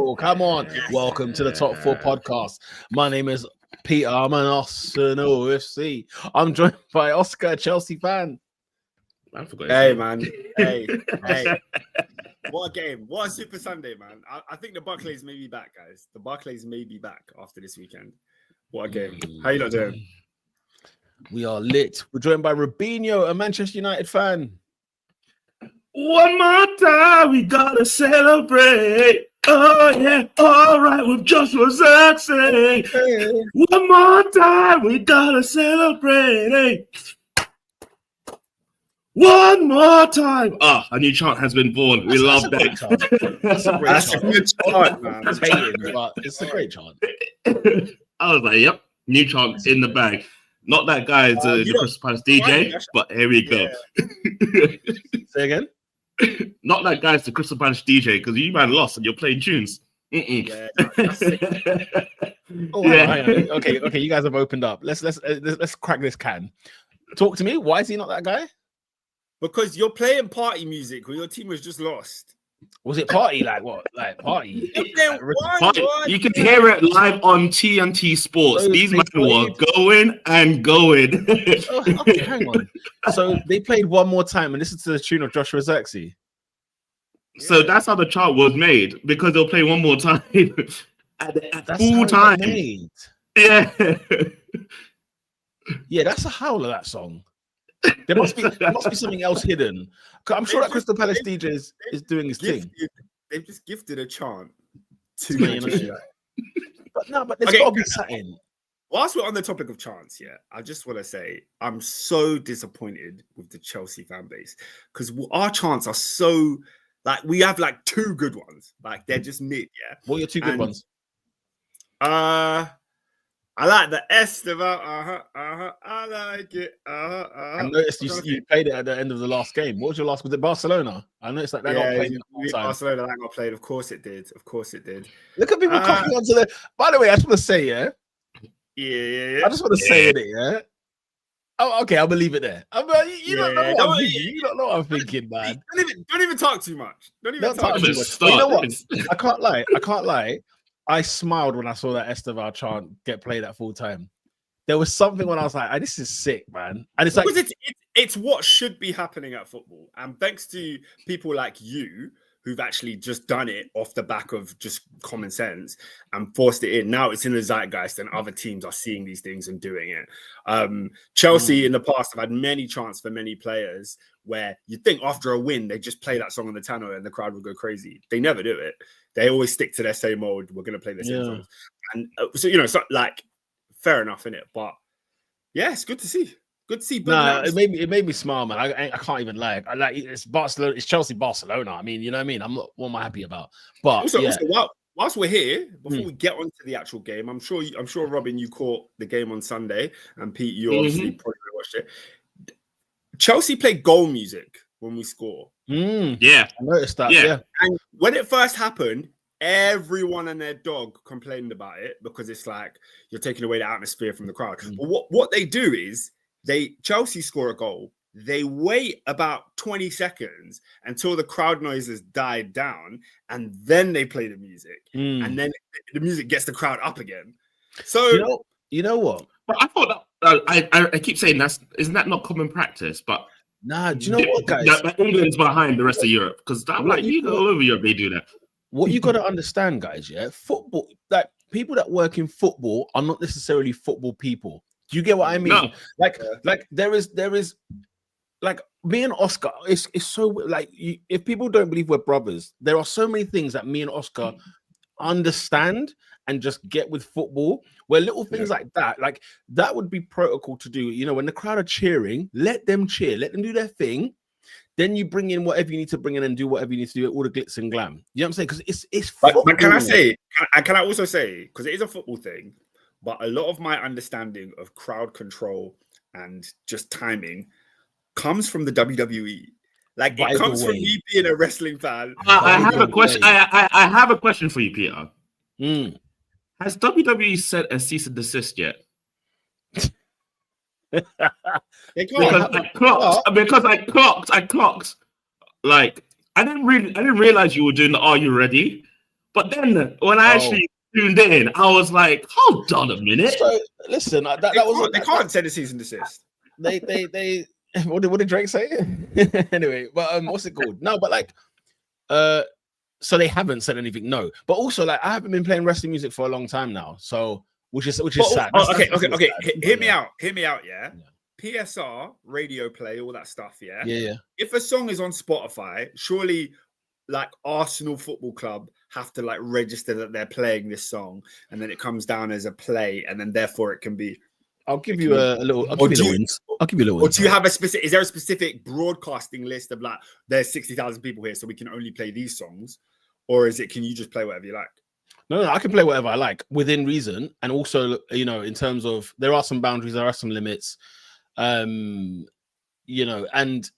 Liverpool. Come on. Welcome to the Top 4 podcast. My name is Peter. I'm an Arsenal FC. I'm joined by Oscar, Chelsea fan. Hey, man. Hey. What a game. What a Super Sunday, man. I think the Barclays may be back, guys. The Barclays may be back after this weekend. What a game. How you lot doing? We are lit. We're joined by Rubinho, a Manchester United fan. One more time, we gotta celebrate. Oh, yeah. All right, with Joshua Zirkzee. Hey. One more time, we gotta celebrate. Hey. One more time. Ah, a new chant has been born. We love that. That's a great That's chant. a good chant, man. It's hating, but it's a great chant. I was like, yep, new chant in the bag. Not that guy's the Crystal Palace DJ, but here we go. Say again? Not that guy's the Crystal Palace DJ, because you man lost and you're playing tunes. Yeah, hang on. Okay, you guys have opened up. Let's crack this can. Talk to me. Why is he not that guy? Because you're playing party music when your team was just lost. Was it party? Like what? Like party? You can hear it live on TNT Sports. These men were going and going. Okay, hang on. So they played one more time and listened to the tune of Joshua Zirkzee. So that's how the chart was made, because they'll play one more time at full time. Yeah. Yeah, that's a howler, that song. There must be something else hidden. I'm sure that Crystal Palace DJ is doing his thing. They've just gifted a chant to Manchester. But there's got to be something. Whilst we're on the topic of chants, I just want to say I'm so disappointed with the Chelsea fan base, because our chants are so we have two good ones, they're just mid. What are your two good ones? I like the Esteban. I like it. I noticed you played it at the end of the last game. What was your last? Was it Barcelona? I noticed that got played. Barcelona that got played. Of course it did. Look at people copying onto the. By the way, I just want to say, yeah. I just want to say it, Oh, okay. I'll believe it there. You don't know what I'm thinking. You don't know what I'm thinking, man. Don't even talk too much. Don't talk too much. You know what? I can't lie. I smiled when I saw that Esteban chant get played at full time. There was something when I was like, this is sick, man. And it's because it's what should be happening at football. And thanks to people like you who've actually just done it off the back of just common sense and forced it in. Now it's in the zeitgeist and other teams are seeing these things and doing it. Chelsea in the past have had many chants for many players where you think after a win, they just play that song on the tannoy and the crowd will go crazy. They never do it. They always stick to their same mode. We're going to play the same songs. And so, it's not fair enough, innit? But yeah, it's good to see. Good to see. It made me smile, man. I can't even lie. It's Barcelona. It's Chelsea, Barcelona. I mean, you know what I mean? I'm not what am I happy about. But also, whilst we're here, before we get on to the actual game, I'm sure Robin, you caught the game on Sunday, and Pete, you obviously probably watched it. Chelsea played goal music when we score. Yeah, I noticed that. Yeah, and when it first happened, everyone and their dog complained about it because it's you're taking away the atmosphere from the crowd. But what they do is Chelsea score a goal. They wait about 20 seconds until the crowd noises died down, and then they play the music, and then the music gets the crowd up again. So you know what? But I thought that I keep saying isn't that not common practice? But nah, do you know what, guys? England's behind the rest of Europe, because I'm all over Europe they do that. What you got to understand, guys, football, people that work in football are not necessarily football people. Do you get what I mean? No. There is me and Oscar. It's so if people don't believe we're brothers, there are so many things that me and Oscar understand and just get with football. Where little things like that would be protocol to do. When the crowd are cheering, let them cheer, let them do their thing. Then you bring in whatever you need to bring in and do whatever you need to do, all the glitz and glam. You know what I'm saying? Because it's football. But can I also say, because it is a football thing, but a lot of my understanding of crowd control and just timing comes from the WWE. It comes from me being a wrestling fan. I have a question. I have a question for you, Peter. Has WWE set a cease and desist yet? Because I clocked. I didn't realize you were doing the Are You Ready? But then when I actually tuned in, I was like, hold on a minute. So listen, they can't send a cease and desist. They what did Drake say? Anyway, but what's it called? No, but like so they haven't said anything, no. But also, like, I haven't been playing wrestling music for a long time now, so which is sad. Okay. Hear me out. Yeah. PSR, radio play, all that stuff. Yeah. Yeah. If a song is on Spotify, surely, like, Arsenal Football Club have to, like, register that they're playing this song, and then it comes down as a play, and then therefore it can be. I'll give you a little. I'll give you a little. Or do you have a specific? Is there a specific broadcasting list of, like, there's 60,000 people here, so we can only play these songs, or is it? Can you just play whatever you like? No, I can play whatever I like within reason, and also, you know, in terms of there are some boundaries, there are some limits, you know, and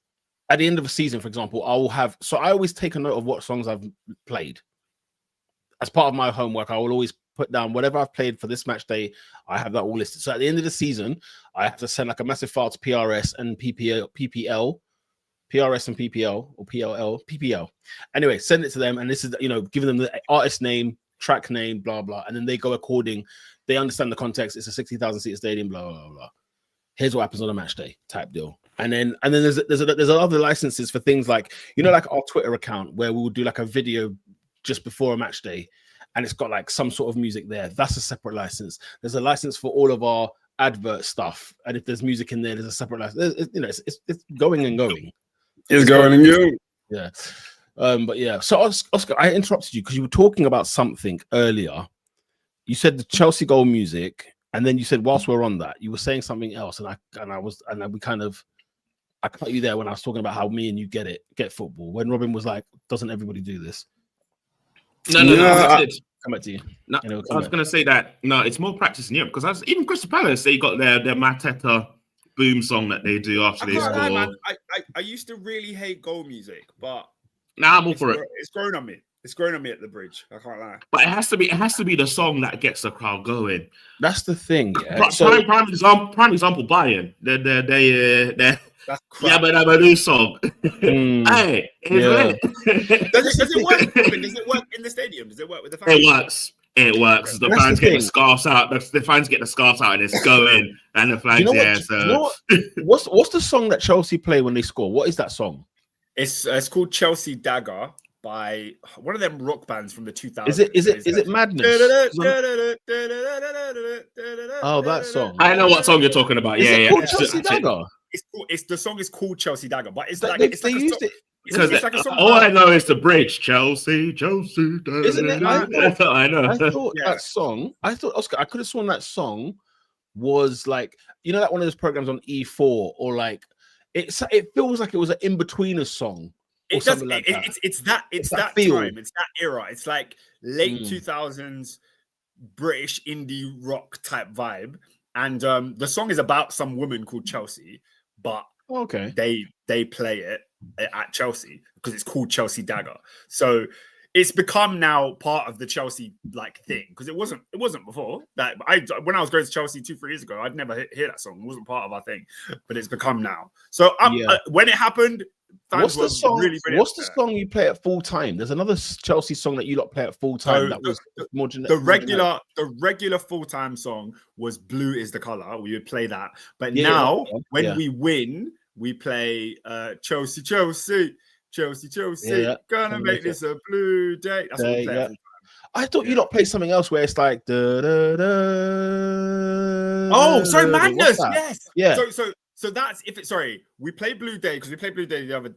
at the end of a season, for example, I will have. So I always take a note of what songs I've played as part of my homework. I will always put down whatever I've played for this match day. I have that all listed. So at the end of the season, I have to send like a massive file to PRS and PPL. PRS and PPL or PPL. Anyway, send it to them, and this is, you know, giving them the artist name, track name, blah blah, and then they go according. They understand the context. It's a 60,000 seat stadium, blah blah blah. Here's what happens on a match day type deal. And then there's other licenses for things like, you know, like our Twitter account where we will do like a video just before a match day, and it's got like some sort of music there. That's a separate license. There's a license for all of our advert stuff, and if there's music in there, there's a separate license. You know, it's going and going. It's going and going. Yeah. But yeah. So Oscar, I interrupted you because you were talking about something earlier. You said the Chelsea goal music, and then you said whilst we're on that, you were saying something else, and I cut you there when I was talking about how me and you get football. When Robin was like, "Doesn't everybody do this?" No. Come back to you. No, I was going to say that. No, it's more practice in Europe because even Crystal Palace, they got their Mateta boom song that they do after they score. Man. I used to really hate goal music, but now I'm all for it. It's grown on me. It's grown on me at the bridge. I can't lie. But it has to be the song that gets the crowd going. That's the thing. Yeah. Prime example, Bayern. That's crap. Yabba Dabba Doo song. Hey, does it work? Does it work in the stadium? Does it work with the fans? It works. The fans get the scarves out. The fans get the scarves out, and it's going. And the fans, what's the song that Chelsea play when they score? What is that song? It's called Chelsea Dagger by one of them rock bands from the 2000s. Is it Madness? Oh, that song. I know what song you're talking about. Yeah. Chelsea Dagger. The song is called Chelsea Dagger, but it's like they used it. Because all I know is the bridge, Chelsea. Isn't it? I know. I thought that song. I thought, Oscar, I could have sworn that song was like, you know, like one of those programs on E4, or like it feels like it was an in-betweener song. It does. It's that feel. time. It's that era. It's like late 2000s British indie rock type vibe, and the song is about some woman called Chelsea, but they play it at Chelsea because it's called Chelsea Dagger. So it's become now part of the Chelsea like thing, because it wasn't before that. When I was going to Chelsea 2-3 years ago, I'd never hear that song. It wasn't part of our thing, but it's become now. So when it happened, what's the song? What's the song you play at full time? There's another Chelsea song that you lot play at full time. That was more the regular full time song was "Blue Is the Color." We would play that, but now when we win, we play Chelsea, gonna make this a blue day. That's what we play. I thought you lot play something else where it's like oh, sorry, Madness. Yes, yeah. So that's we play Blue Day because we played Blue Day the other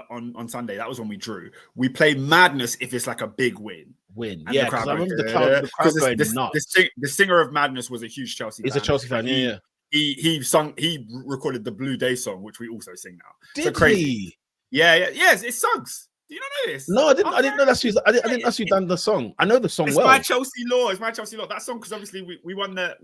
on Sunday. That was when we drew. We play Madness if it's like a big win. Yeah, because I remember the crowd going nuts. The singer of Madness was a huge Chelsea fan. He's a Chelsea fan, yeah. He recorded the Blue Day song, which we also sing now. Did he? Yeah. Yes, it sucks. Do you not know this? No, I didn't know that's who. I didn't know who done the song. I know the song well. It's my Chelsea law. That song, because obviously we won the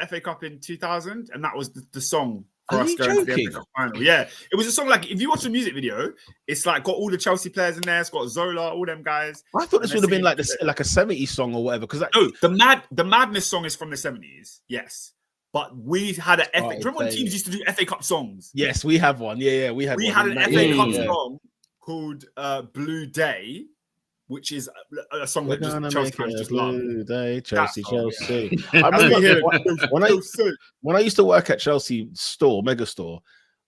FA Cup in 2000, and that was the song for us going to the FA Cup final. Yeah, it was a song like, if you watch the music video, it's like got all the Chelsea players in there. It's got Zola, all them guys. I thought this would have been like like a 70s song or whatever. Because the Madness song is from the 70s. Yes. But we had an FA. Remember when teams used to do FA Cup songs? Yes, we have one. Yeah, we had an FA Cup song called Blue Day, which is a song We're that just gonna Chelsea make fans it a just love. blue day, Chelsea, song, Chelsea. yeah. I remember Chelsea. when I used to work at Chelsea store, mega store,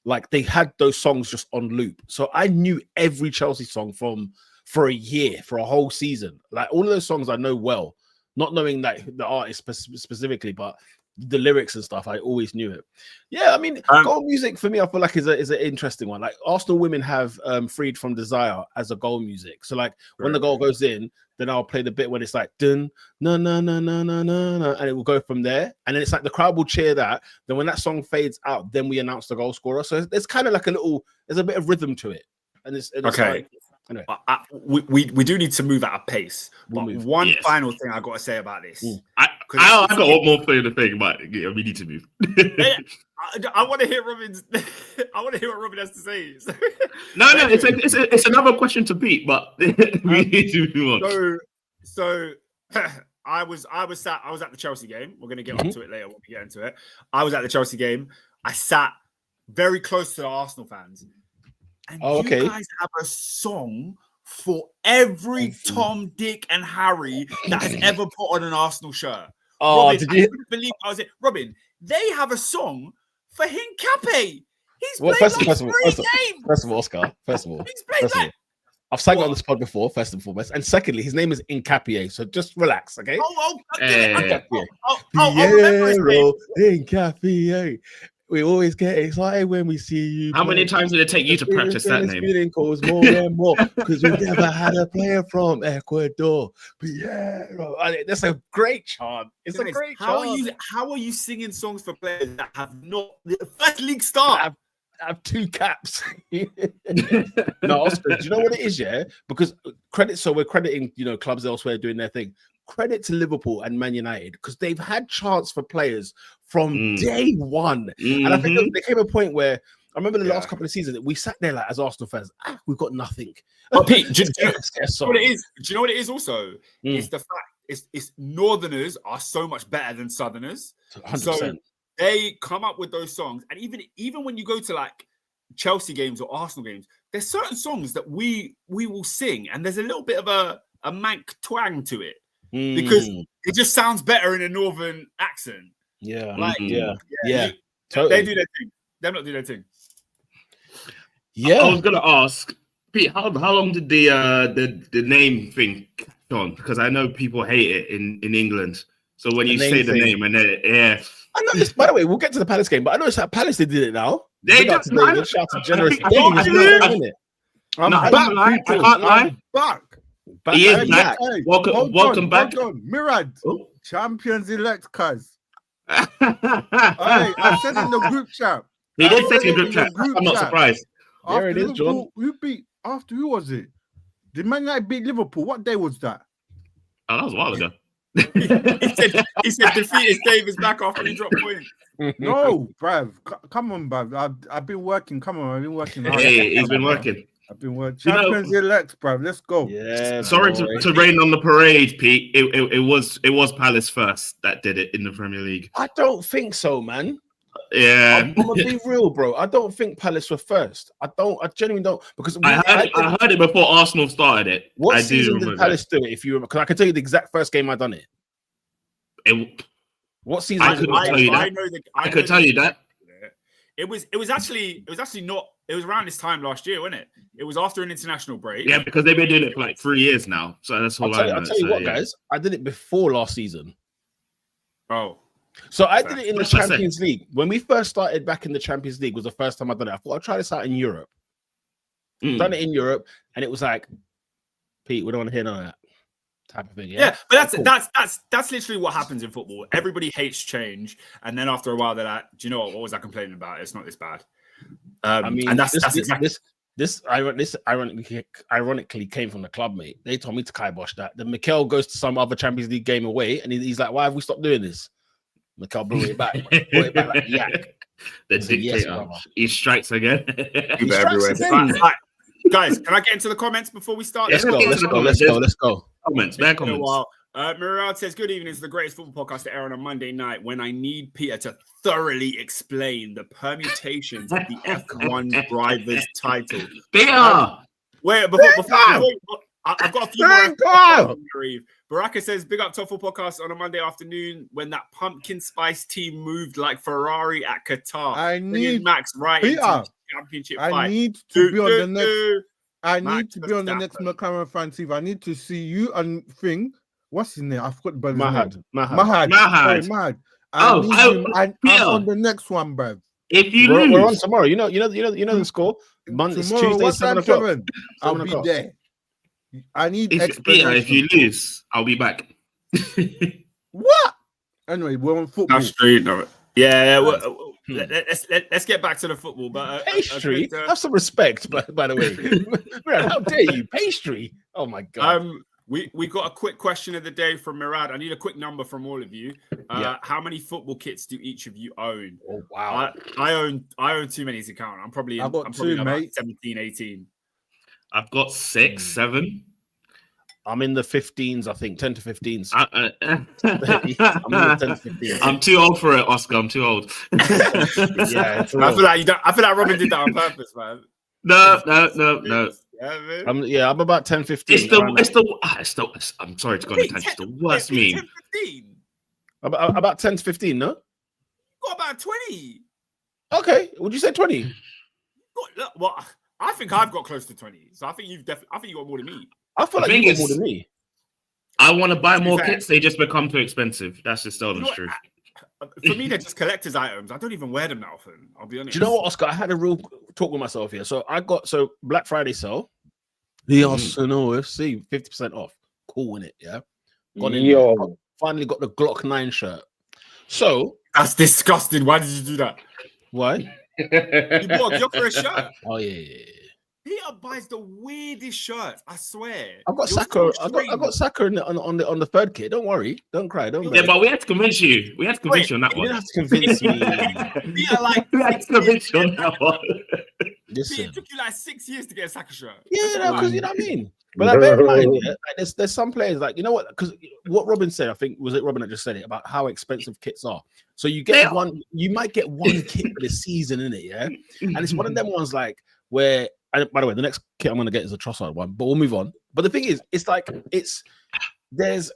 like they had those songs just on loop. So I knew every Chelsea song for a year, for a whole season. Like all of those songs I know well, not knowing like the artist specifically, but the lyrics and stuff, I always knew it. Yeah, I mean, goal music for me, I feel like is an interesting one. Like Arsenal women have Freed from Desire as a goal music. So like when the goal goes in, then I'll play the bit when it's like dun na na na na na na, and it will go from there. And then it's like the crowd will cheer that. Then when that song fades out, then we announce the goal scorer. So there's kind of like there's a bit of rhythm to it. And it's okay. Like, anyway. We do need to move at a pace. But one final thing I got to say about this. I got one more thing to think about. Yeah, we need to move. I want to hear Robin's. I want to hear what Robin has to say. No, it's another question to beat, but we need to move on. So I was at the Chelsea game. We're gonna get onto it later when we get into it. I was at the Chelsea game. I sat very close to the Arsenal fans. And you guys have a song for every Tom, Dick, and Harry that has ever put on an Arsenal shirt. Oh, Robin, I couldn't believe I was it. Robin, they have a song for Hincapié. He's played first like of all, games. First of all, Oscar. First of all, he's played like. I've sang on this pod before, first and foremost. And secondly, his name is Hincapié, so just relax, okay? Hincapié. We always get excited when we see you. How many times did it take you to practice that name? Feeling calls more and more because we've never had a player from Ecuador. Piero. That's a great chant. It's a great chant. How are you singing songs for players that have not the first league start? I have 2 caps. No, Oscar, do you know what it is? Yeah, because we're crediting clubs elsewhere doing their thing. Credit to Liverpool and Man United because they've had chance for players from day one. And I think there came a point where I remember the last couple of seasons that we sat there like as Arsenal fans, we've got nothing. But Pete, do you know what it is? Do you know what it is also? It's the fact it's Northerners are so much better than Southerners. 100%. So they come up with those songs, and even when you go to like Chelsea games or Arsenal games, there's certain songs that we will sing, and there's a little bit of a Manc twang to it. Because it just sounds better in a northern accent. Yeah, Totally. They do their thing. Them not do their thing. Yeah, I was gonna ask Pete, how long did the name thing go on? Because I know people hate it in England. So when you say the name and then I know this. By the way, we'll get to the Palace game, but I know it's at Palace they did it now. They just shout to generous. I'm back. He is back. Hey, welcome back. Mirad, champions elect, cuz. I said in the group chat. He did say in the group chat. I'm not surprised. There it is, John. Who was it? Did Man United beat Liverpool? What day was that? Oh, that was a while ago. he said defeated Dave is back after he dropped points. No, bruv. Come on, bruv. I've been working. Come on, I've been working hard. Hey, he's been working. I've been working. Champions elect, bruv. Let's go. Yeah. Sorry to rain on the parade, Pete. It was Palace first that did it in the Premier League. I don't think so, man. Yeah, I'm gonna be real, bro. I don't think Palace were first. I genuinely don't, because I heard it before Arsenal started it. What season did Palace do it? If you remember, because I can tell you the exact first game I done it. What season? I couldn't tell you that. I could tell you that. It was actually not. It was around this time last year, wasn't it? It was after an international break. Yeah, because they've been doing it for like 3 years now. So that's all I know. I'll tell you what, guys. I did it before last season. Oh. So I did it in the Champions League. When we first started back in the Champions League was the first time I done it. I thought I'll try this out in Europe. Done it in Europe, and it was like, Pete, we don't want to hear none of that type of thing. Yeah, but that's literally what happens in football. Everybody hates change, and then after a while they're like, do you know what was I complaining about? It's not this bad. I mean, and that's exactly this ironically came from the club, mate. They told me to kibosh that. Then Mikel goes to some other Champions League game away, and he's like, why have we stopped doing this? Mikel blew it back. Like yak. The dictator. He strikes again. Right, guys, can I get into the comments before we start? Let's go. Comments, bad comments. Murad says, good evening. It's the greatest football podcast to air on a Monday night when I need Peter to thoroughly explain the permutations of the F1 driver's title. Peter! Wait, before I've got a few more. Baraka says, big up Top 4 Podcast on a Monday afternoon when that pumpkin spice team moved like Ferrari at Qatar. I need Max right Peter, into championship fight. I need to be on the next. I need to be on the next McLaren fan TV. I need to see you and Thing. What's his name? I forgot the brother's name. Mahad. Mahad. I'm on the next one, bruv. If you lose, we're on tomorrow. You know the score. It's Tuesday, 7 o'clock. I'll be there. I need if you lose, I'll be back. What? Anyway, we're on football. That's straight. No. Yeah. Let's get back to the football. But pastry. Have some respect, by the way. Brad, how dare you? Pastry. Oh my god. We got a quick question of the day from Murad. I need a quick number from all of you. How many football kits do each of you own? Oh wow. I own too many to count. I'm probably about 17, 18. I've got 6, 7. I'm in the 15s, I think, 10 to 15s. I'm in the 10 to 15s. I'm too old for it, Oscar. I'm too old. Yeah, I feel like Robin did that on purpose, man. No. Yeah, man. I'm about 10, 15. I'm sorry to go on a tangent. It's the worst meme. 10, 15. About 10 to 15, no? Got about 20. Okay. Would you say 20? Well, I think I've got close to 20. So I think you got more than me. I feel like you got more than me. I want to buy more kits. They just become too expensive. That's just the honest truth. For me, they're just collector's items. I don't even wear them that often. I'll be honest. Do you know what, Oscar? I had a real talk with myself here. So I got Black Friday sale. The Arsenal FC 50% off. Cool in it, yeah. Finally got the Glock 9 shirt. So that's disgusting. Why did you do that? Why? You bought a Gyökeres shirt. Oh yeah. Peter buys the weirdest shirts. I swear. I got Saka. I got Saka on the third kit. Don't worry. Don't cry. Don't. Yeah, but we had to convince you. We had to convince you on that one. You didn't have to convince me. Peter, we had to convince you on that one. Listen. Peter, it took you like 6 years to get a Saka shirt. Yeah, because you know what I mean. But like, bear in mind, there's some players like, you know what? Because what Robin said, I think was it Robin that just said it about how expensive kits are. So you get you might get one kit for the season in it, yeah. And it's one of them ones like where. And by the way, the next kit I'm going to get is a Trossard one, but we'll move on. But the thing is, it's like there's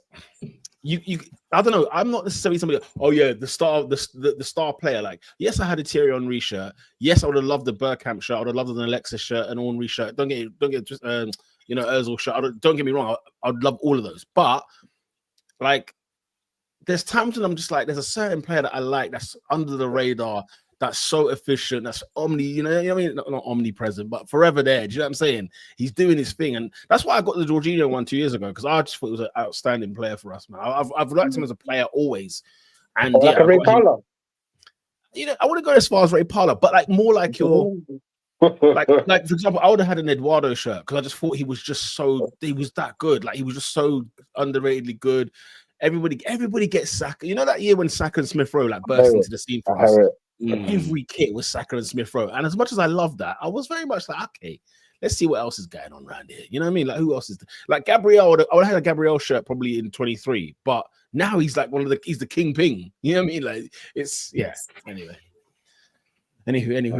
you. I don't know. I'm not necessarily somebody. Oh yeah, the star player. Like yes, I had a Thierry Henry shirt. Yes, I would have loved the Bergkamp shirt. I would have loved an Alexis shirt, an Henry shirt. Don't get Özil shirt. Don't get me wrong. I'd love all of those. But like, there's times when I'm just like, there's a certain player that I like that's under the radar. That's so efficient. That's you know what I mean? Not omnipresent, but forever there. Do you know what I'm saying? He's doing his thing. And that's why I got the Jorginho one 2 years ago, because I just thought it was an outstanding player for us, man. I've liked him as a player always. And like a Ray Parlour. You know, I wouldn't go as far as Ray Parlour, but like more like your like for example, I would have had an Eduardo shirt because I just thought he was that good. Like he was just so underratedly good. Everybody gets Saka. You know that year when Saka and Smith Rowe like burst into the scene for us? Every kit was Saka and Smith Rowe. And as much as I love that, I was very much like, okay, let's see what else is going on around here. You know what I mean? Like, who else is there? Like Gabriel, I would have had a Gabriel shirt probably in 23, but now he's like he's the kingpin. You know what I mean? Like, it's, yeah. Anyway. Anywho.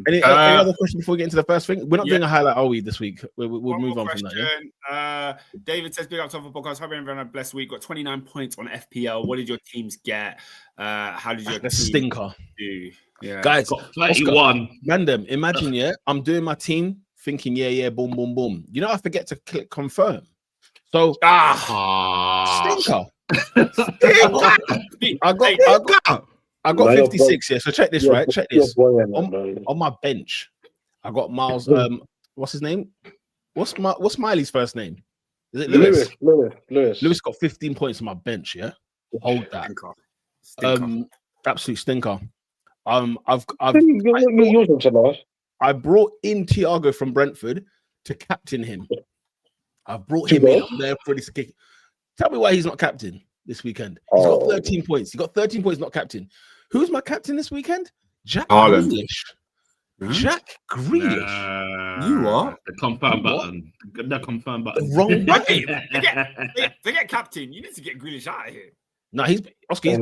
Any other question before we get into the first thing? We're not doing a highlight, are we, this week? We'll move on from that. Yeah? David says, big up Top 4 Podcast. Hope everyone had a blessed week. Got 29 points on FPL. What did your teams get? How did your team stinker do? Yeah. Guys, got 31. Random. Imagine, I'm doing my team, thinking, boom, boom, boom. You know, I forget to click confirm. So, stinker. I got 56 here. So check this, right? Check this. On my bench, I got Miles. What's his name? What's Miley's first name? Is it Lewis? Lewis got 15 points on my bench. Yeah, hold that. Stinker. Absolute stinker. I brought in Thiago from Brentford to captain him. I brought him in up there for this kick. Tell me why he's not captain this weekend. He's got 13 points. He got 13 points, not captain. Who's my captain this weekend? Jack Grealish. Jack Grealish. You are the confirm button. The confirm button. The wrong button. They get captain. You need to get Grealish out of here. No, he's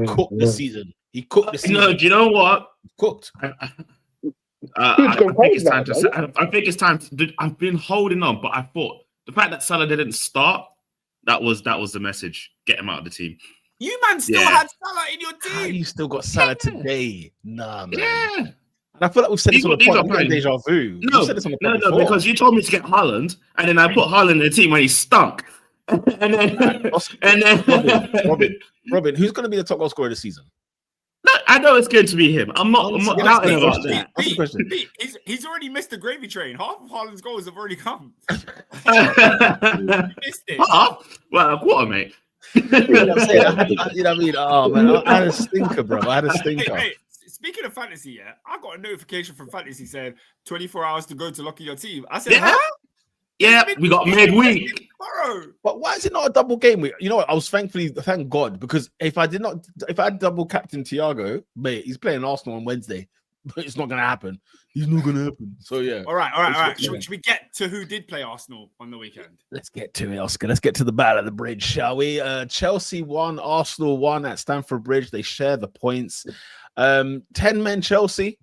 cooked this season. He cooked this season. No, do you know what? Cooked. I think it's time to. I've been holding on, but I thought the fact that Salah didn't start, that was the message. Get him out of the team. You man still had Salah in your team. How you still got Salah today? Nah, man. Yeah. And I feel like we've said this on the pod. I'm getting deja vu. No, because you told me to get Haaland, and then I put Haaland in the team when he stunk. and then Robin, who's going to be the top goal scorer this season? No, I know it's going to be him. I'm not doubting about that. That's the question. He's already missed the gravy train. Half of Haaland's goals have already come. Missed it. Well, a quarter, mate. You know what I mean? Oh man, I had a stinker, bro. I had a stinker. Hey, speaking of fantasy, yeah, I got a notification from fantasy saying 24 hours to go to lock in your team. I said, yeah, we got midweek. But why is it not a double game week? You know what? Thank God, because if I had double captain Thiago, mate, he's playing Arsenal on Wednesday, but it's not going to happen. He's not going to happen. So yeah. All right. Should we get to who did play Arsenal on the weekend? Let's get to it, Oscar. Let's get to the battle of the bridge, shall we? Chelsea won, Arsenal won at Stamford Bridge. They share the points. 10 men Chelsea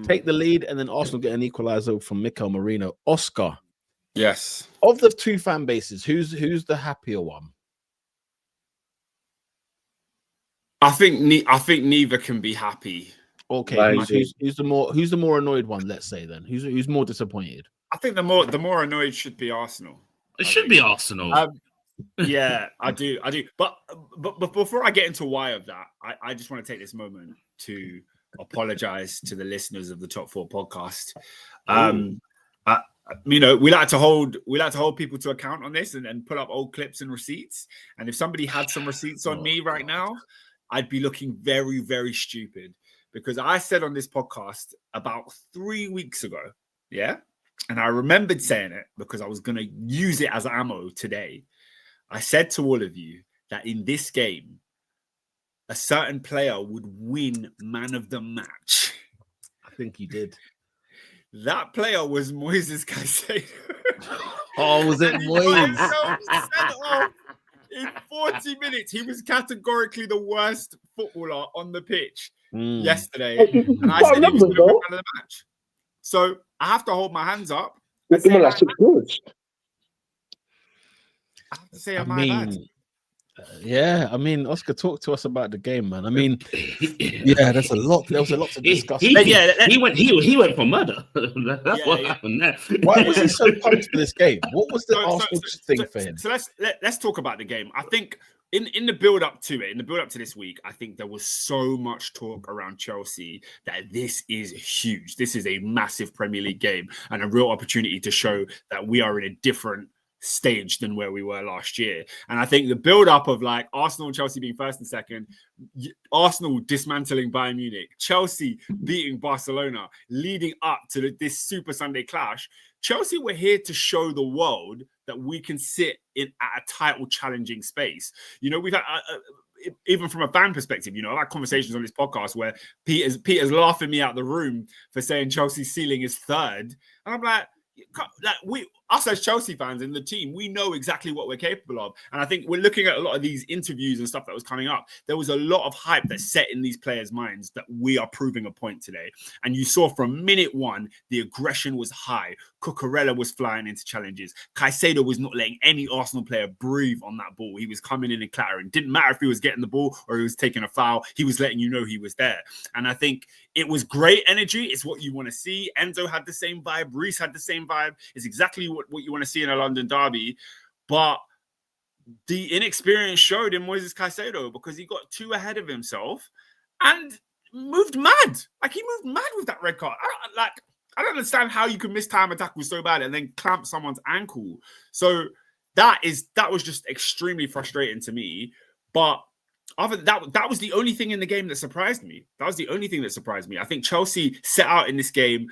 take the lead, and then Arsenal get an equaliser from Mikel Merino. Oscar. Yes. Of the two fan bases, who's the happier one? I think neither can be happy. Okay, who's the more annoyed one? Let's say then who's more disappointed? I think the more annoyed should be Arsenal. It should be Arsenal. Yeah, I do. But before I get into why of that, I just want to take this moment to apologize to the listeners of the Top 4 podcast. We like to hold people to account on this and pull up old clips and receipts. And if somebody had some receipts on me right now, I'd be looking very, very stupid, because I said on this podcast about 3 weeks ago, yeah, and I remembered saying it because I was going to use it as ammo today. I said to all of you that in this game, a certain player would win man of the match. I think he did. That player was Moisés Caicedo. Oh, was it Moisés? In 40 minutes, he was categorically the worst footballer on the pitch yesterday. And I said he was going to win man of the match. So I have to hold my hands up. I have to say, am I bad? Yeah, I mean, Oscar, talk to us about the game, man. I mean, yeah, there was a lot to discuss. He went for murder. That's what happened there. Why was he so pumped for this game? What was the Arsenal thing for him? So let's talk about the game. I think in the build up to it, in the build up to this week, I think there was so much talk around Chelsea that this is huge. This is a massive Premier League game and a real opportunity to show that we are in a different stage than where we were last year. And I think the build-up of like Arsenal and Chelsea being first and second, Arsenal dismantling Bayern Munich, Chelsea beating Barcelona, leading up to this Super Sunday clash, Chelsea were here to show the world that we can sit at a title challenging space. We've had even from a fan perspective, I've had conversations on this podcast where Peter's laughing me out the room for saying Chelsea's ceiling is third, and I'm like, us as Chelsea fans in the team, we know exactly what we're capable of. And I think we're looking at a lot of these interviews and stuff that was coming up. There was a lot of hype that set in these players' minds that we are proving a point today. And you saw from minute one, the aggression was high. Cucurella was flying into challenges. Caicedo was not letting any Arsenal player breathe on that ball. He was coming in and clattering. Didn't matter if he was getting the ball or he was taking a foul. He was letting you know he was there. And I think it was great energy. It's what you want to see. Enzo had the same vibe. Reece had the same vibe. It's exactly what you want to see in a London derby. But the inexperience showed in Moisés Caicedo because he got too ahead of himself and moved mad. Like, he moved mad with that red card. I don't understand how you can miss time a tackle so bad and then clamp someone's ankle. So that was just extremely frustrating to me. But other than that was the only thing in the game that surprised me. That was the only thing that surprised me. I think Chelsea set out in this game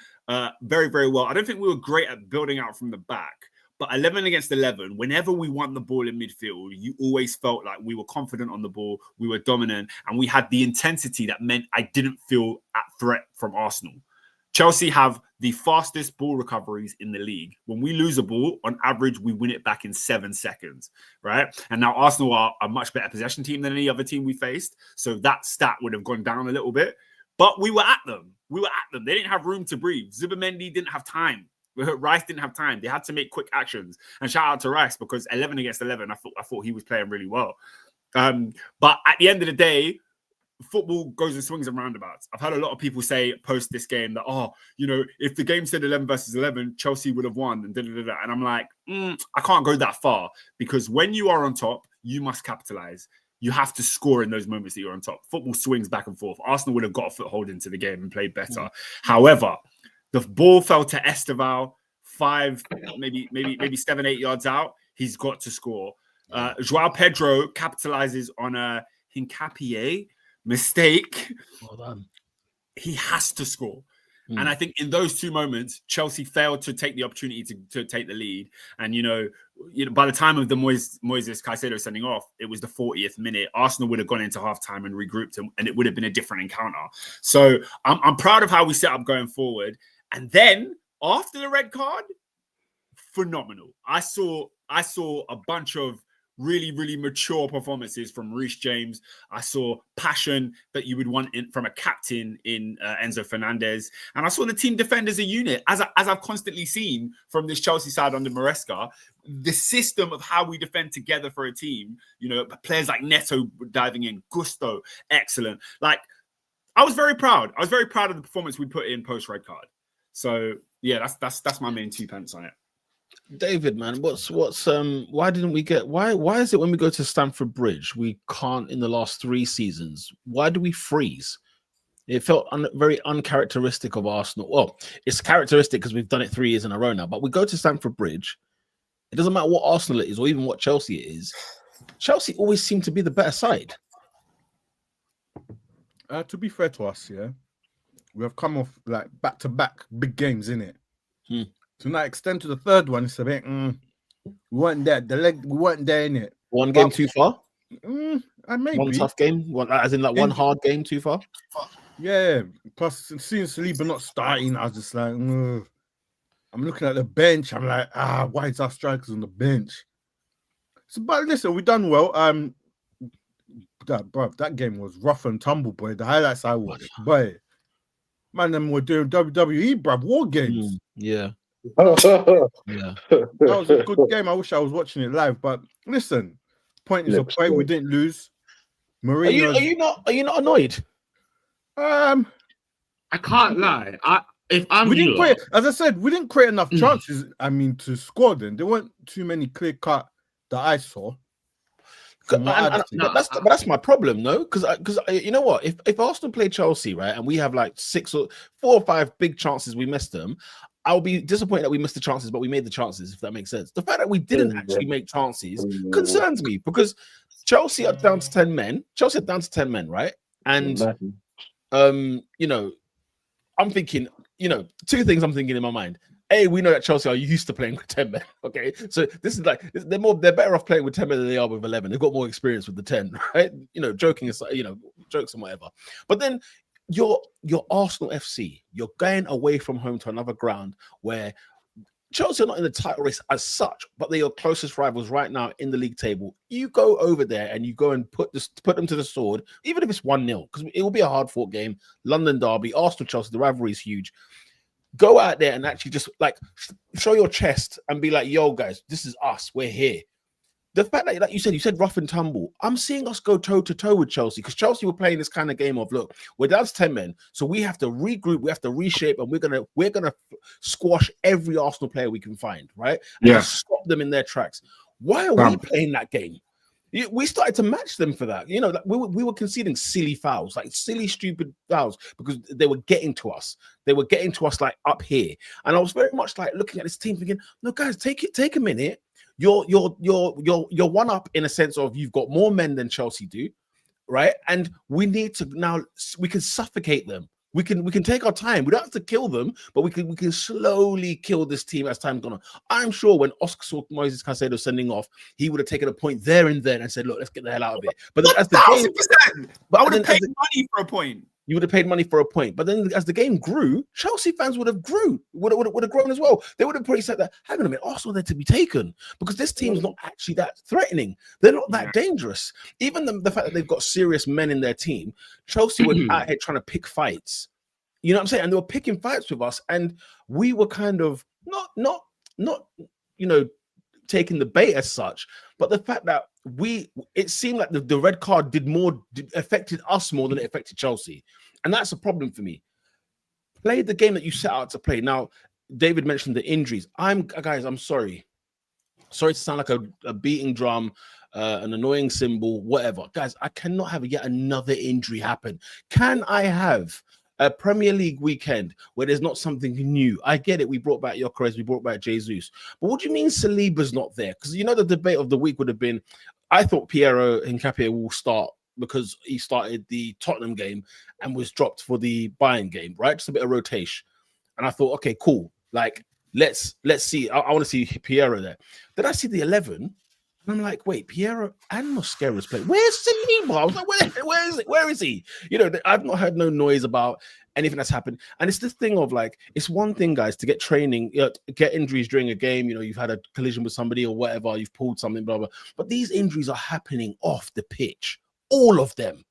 very, very well. I don't think we were great at building out from the back. But 11 against 11, whenever we won the ball in midfield, you always felt like we were confident on the ball, we were dominant, and we had the intensity that meant I didn't feel at threat from Arsenal. Chelsea have the fastest ball recoveries in the league. When we lose a ball, on average, we win it back in 7 seconds, right? And now Arsenal are a much better possession team than any other team we faced. So that stat would have gone down a little bit. But we were at them. They didn't have room to breathe. Zubimendi didn't have time. Rice didn't have time. They had to make quick actions. And shout out to Rice because 11 against 11, I thought he was playing really well. But at the end of the day, football goes in swings and roundabouts. I've had a lot of people say post this game that, if the game said 11 versus 11, Chelsea would have won. And And I'm like, I can't go that far because when you are on top, you must capitalize. You have to score in those moments that you're on top. Football swings back and forth. Arsenal would have got a foothold into the game and played better. However, the ball fell to Esteval 5, maybe 7, 8 yards out. He's got to score. Joao Pedro capitalizes on a Hincapié mistake. Well done. He has to score. And I think in those two moments, Chelsea failed to take the opportunity to take the lead. And, by the time of the Moisés Caicedo sending off, it was the 40th minute. Arsenal would have gone into halftime and regrouped, and it would have been a different encounter. So I'm proud of how we set up going forward. And then after the red card, phenomenal. I saw a bunch of really, really mature performances from Reece James. I saw passion that you would want from a captain in Enzo Fernandez. And I saw the team defend as a unit, as I've constantly seen from this Chelsea side under Maresca. The system of how we defend together for a team, players like Neto diving in, Gusto, excellent. Like, I was very proud. I was very proud of the performance we put in post-red card. So, yeah, that's my main 2 pence on it. David, man, why didn't we get why is it when we go to Stamford Bridge we can't in the last 3 seasons? Why do we freeze? It felt very uncharacteristic of Arsenal. Well, it's characteristic because we've done it 3 years in a row now, but we go to Stamford Bridge. It doesn't matter what Arsenal it is or even what Chelsea it is. Chelsea always seem to be the better side. To be fair to us, we have come off like back-to-back big games, innit? To now extend to the third one, it's a bit. We weren't there. We weren't there in it. One game too far. Maybe one tough game. One hard game too far. Yeah. Plus, seeing Saliba not starting, I was just like, I'm looking at the bench. I'm like, why is our strikers on the bench? So, but listen, we done well. That game was rough and tumble, boy. The highlights I watched, boy. Man, them were doing WWE, bruv, war games. Yeah. Yeah, that was a good game. I wish I was watching it live, but listen, point is a point. We didn't lose. Mourinho, are you not annoyed? I can't lie. As I said, we didn't create enough chances. To score. Then there weren't too many clear cut that I saw. But that's my problem, no? Because you know what? If Arsenal play Chelsea, right, and we have like 4 or 5 big chances, we missed them. I'll be disappointed that we missed the chances, but we made the chances, if that makes sense. The fact that we didn't actually make chances concerns me because Chelsea are down to 10 men. Chelsea are down to 10 men, right? And I'm thinking, 2 things I'm thinking in my mind. A, we know that Chelsea are used to playing with 10 men. Okay, so this is like they're better off playing with 10 men than they are with 11. They've got more experience with the 10, right? Joking aside, jokes and whatever. But then you're Arsenal FC. You're going away from home to another ground where Chelsea are not in the title race as such, but they're your closest rivals right now in the league table. You go over there and you go and put them to the sword, even if it's 1-0, because it will be a hard-fought game. London derby, Arsenal Chelsea, the rivalry is huge. Go out there and actually just like show your chest and be like, yo, guys, this is us. We're here. The fact that, like you said rough and tumble. I'm seeing us go toe-to-toe with Chelsea because Chelsea were playing this kind of game of, look, we're down to 10 men, so we have to regroup, we have to reshape, and we're gonna squash every Arsenal player we can find, right? And just stop them in their tracks. Why are we playing that game? We started to match them for that. We were conceding silly fouls, like silly, stupid fouls, because they were getting to us. They were getting to us like up here. And I was very much like looking at this team thinking, no, guys, take a minute. You're one up in a sense of you've got more men than Chelsea do, right? And we need to now, we can suffocate them. We can take our time. We don't have to kill them, but we can slowly kill this team as time goes on. I'm sure when Oscar saw Moisés Caicedo sending off, he would have taken a point there and then and said, "Look, let's get the hell out of it." But then as the game, I would have paid money for a point. You would have paid money for a point, but then as the game grew, Chelsea fans would have grown as well. They would have probably said that, hang on a minute, Arsenal there to be taken because this team's not actually that threatening. They're not that dangerous. Even the fact that they've got serious men in their team, Chelsea were out here trying to pick fights. You know what I'm saying? And they were picking fights with us, and we were kind of not taking the bait as such, but the fact that it seemed like the red card affected us more than it affected Chelsea, and that's a problem for me. Play the game that you set out to play. Now, David mentioned the injuries. I'm sorry to sound like a beating drum, an annoying cymbal, whatever. Guys, I cannot have yet another injury happen. Can I have a Premier League weekend where there's not something new? I get it. We brought back Gyökeres, we brought back Jesus. But what do you mean Saliba's not there? Because the debate of the week would have been, I thought Piero Hincapié will start because he started the Tottenham game and was dropped for the Bayern game, right? Just a bit of rotation. And I thought, okay, cool. Like, let's see. I want to see Piero there. Then I see the 11, and I'm like, wait, Piero and Mosquera's playing. Where's Saliba? I was like, where is it? Where is he? I've not heard no noise about anything that's happened. And it's this thing of like, it's one thing, guys, to get training, get injuries during a game. You've had a collision with somebody or whatever, you've pulled something, blah, blah. But these injuries are happening off the pitch, all of them.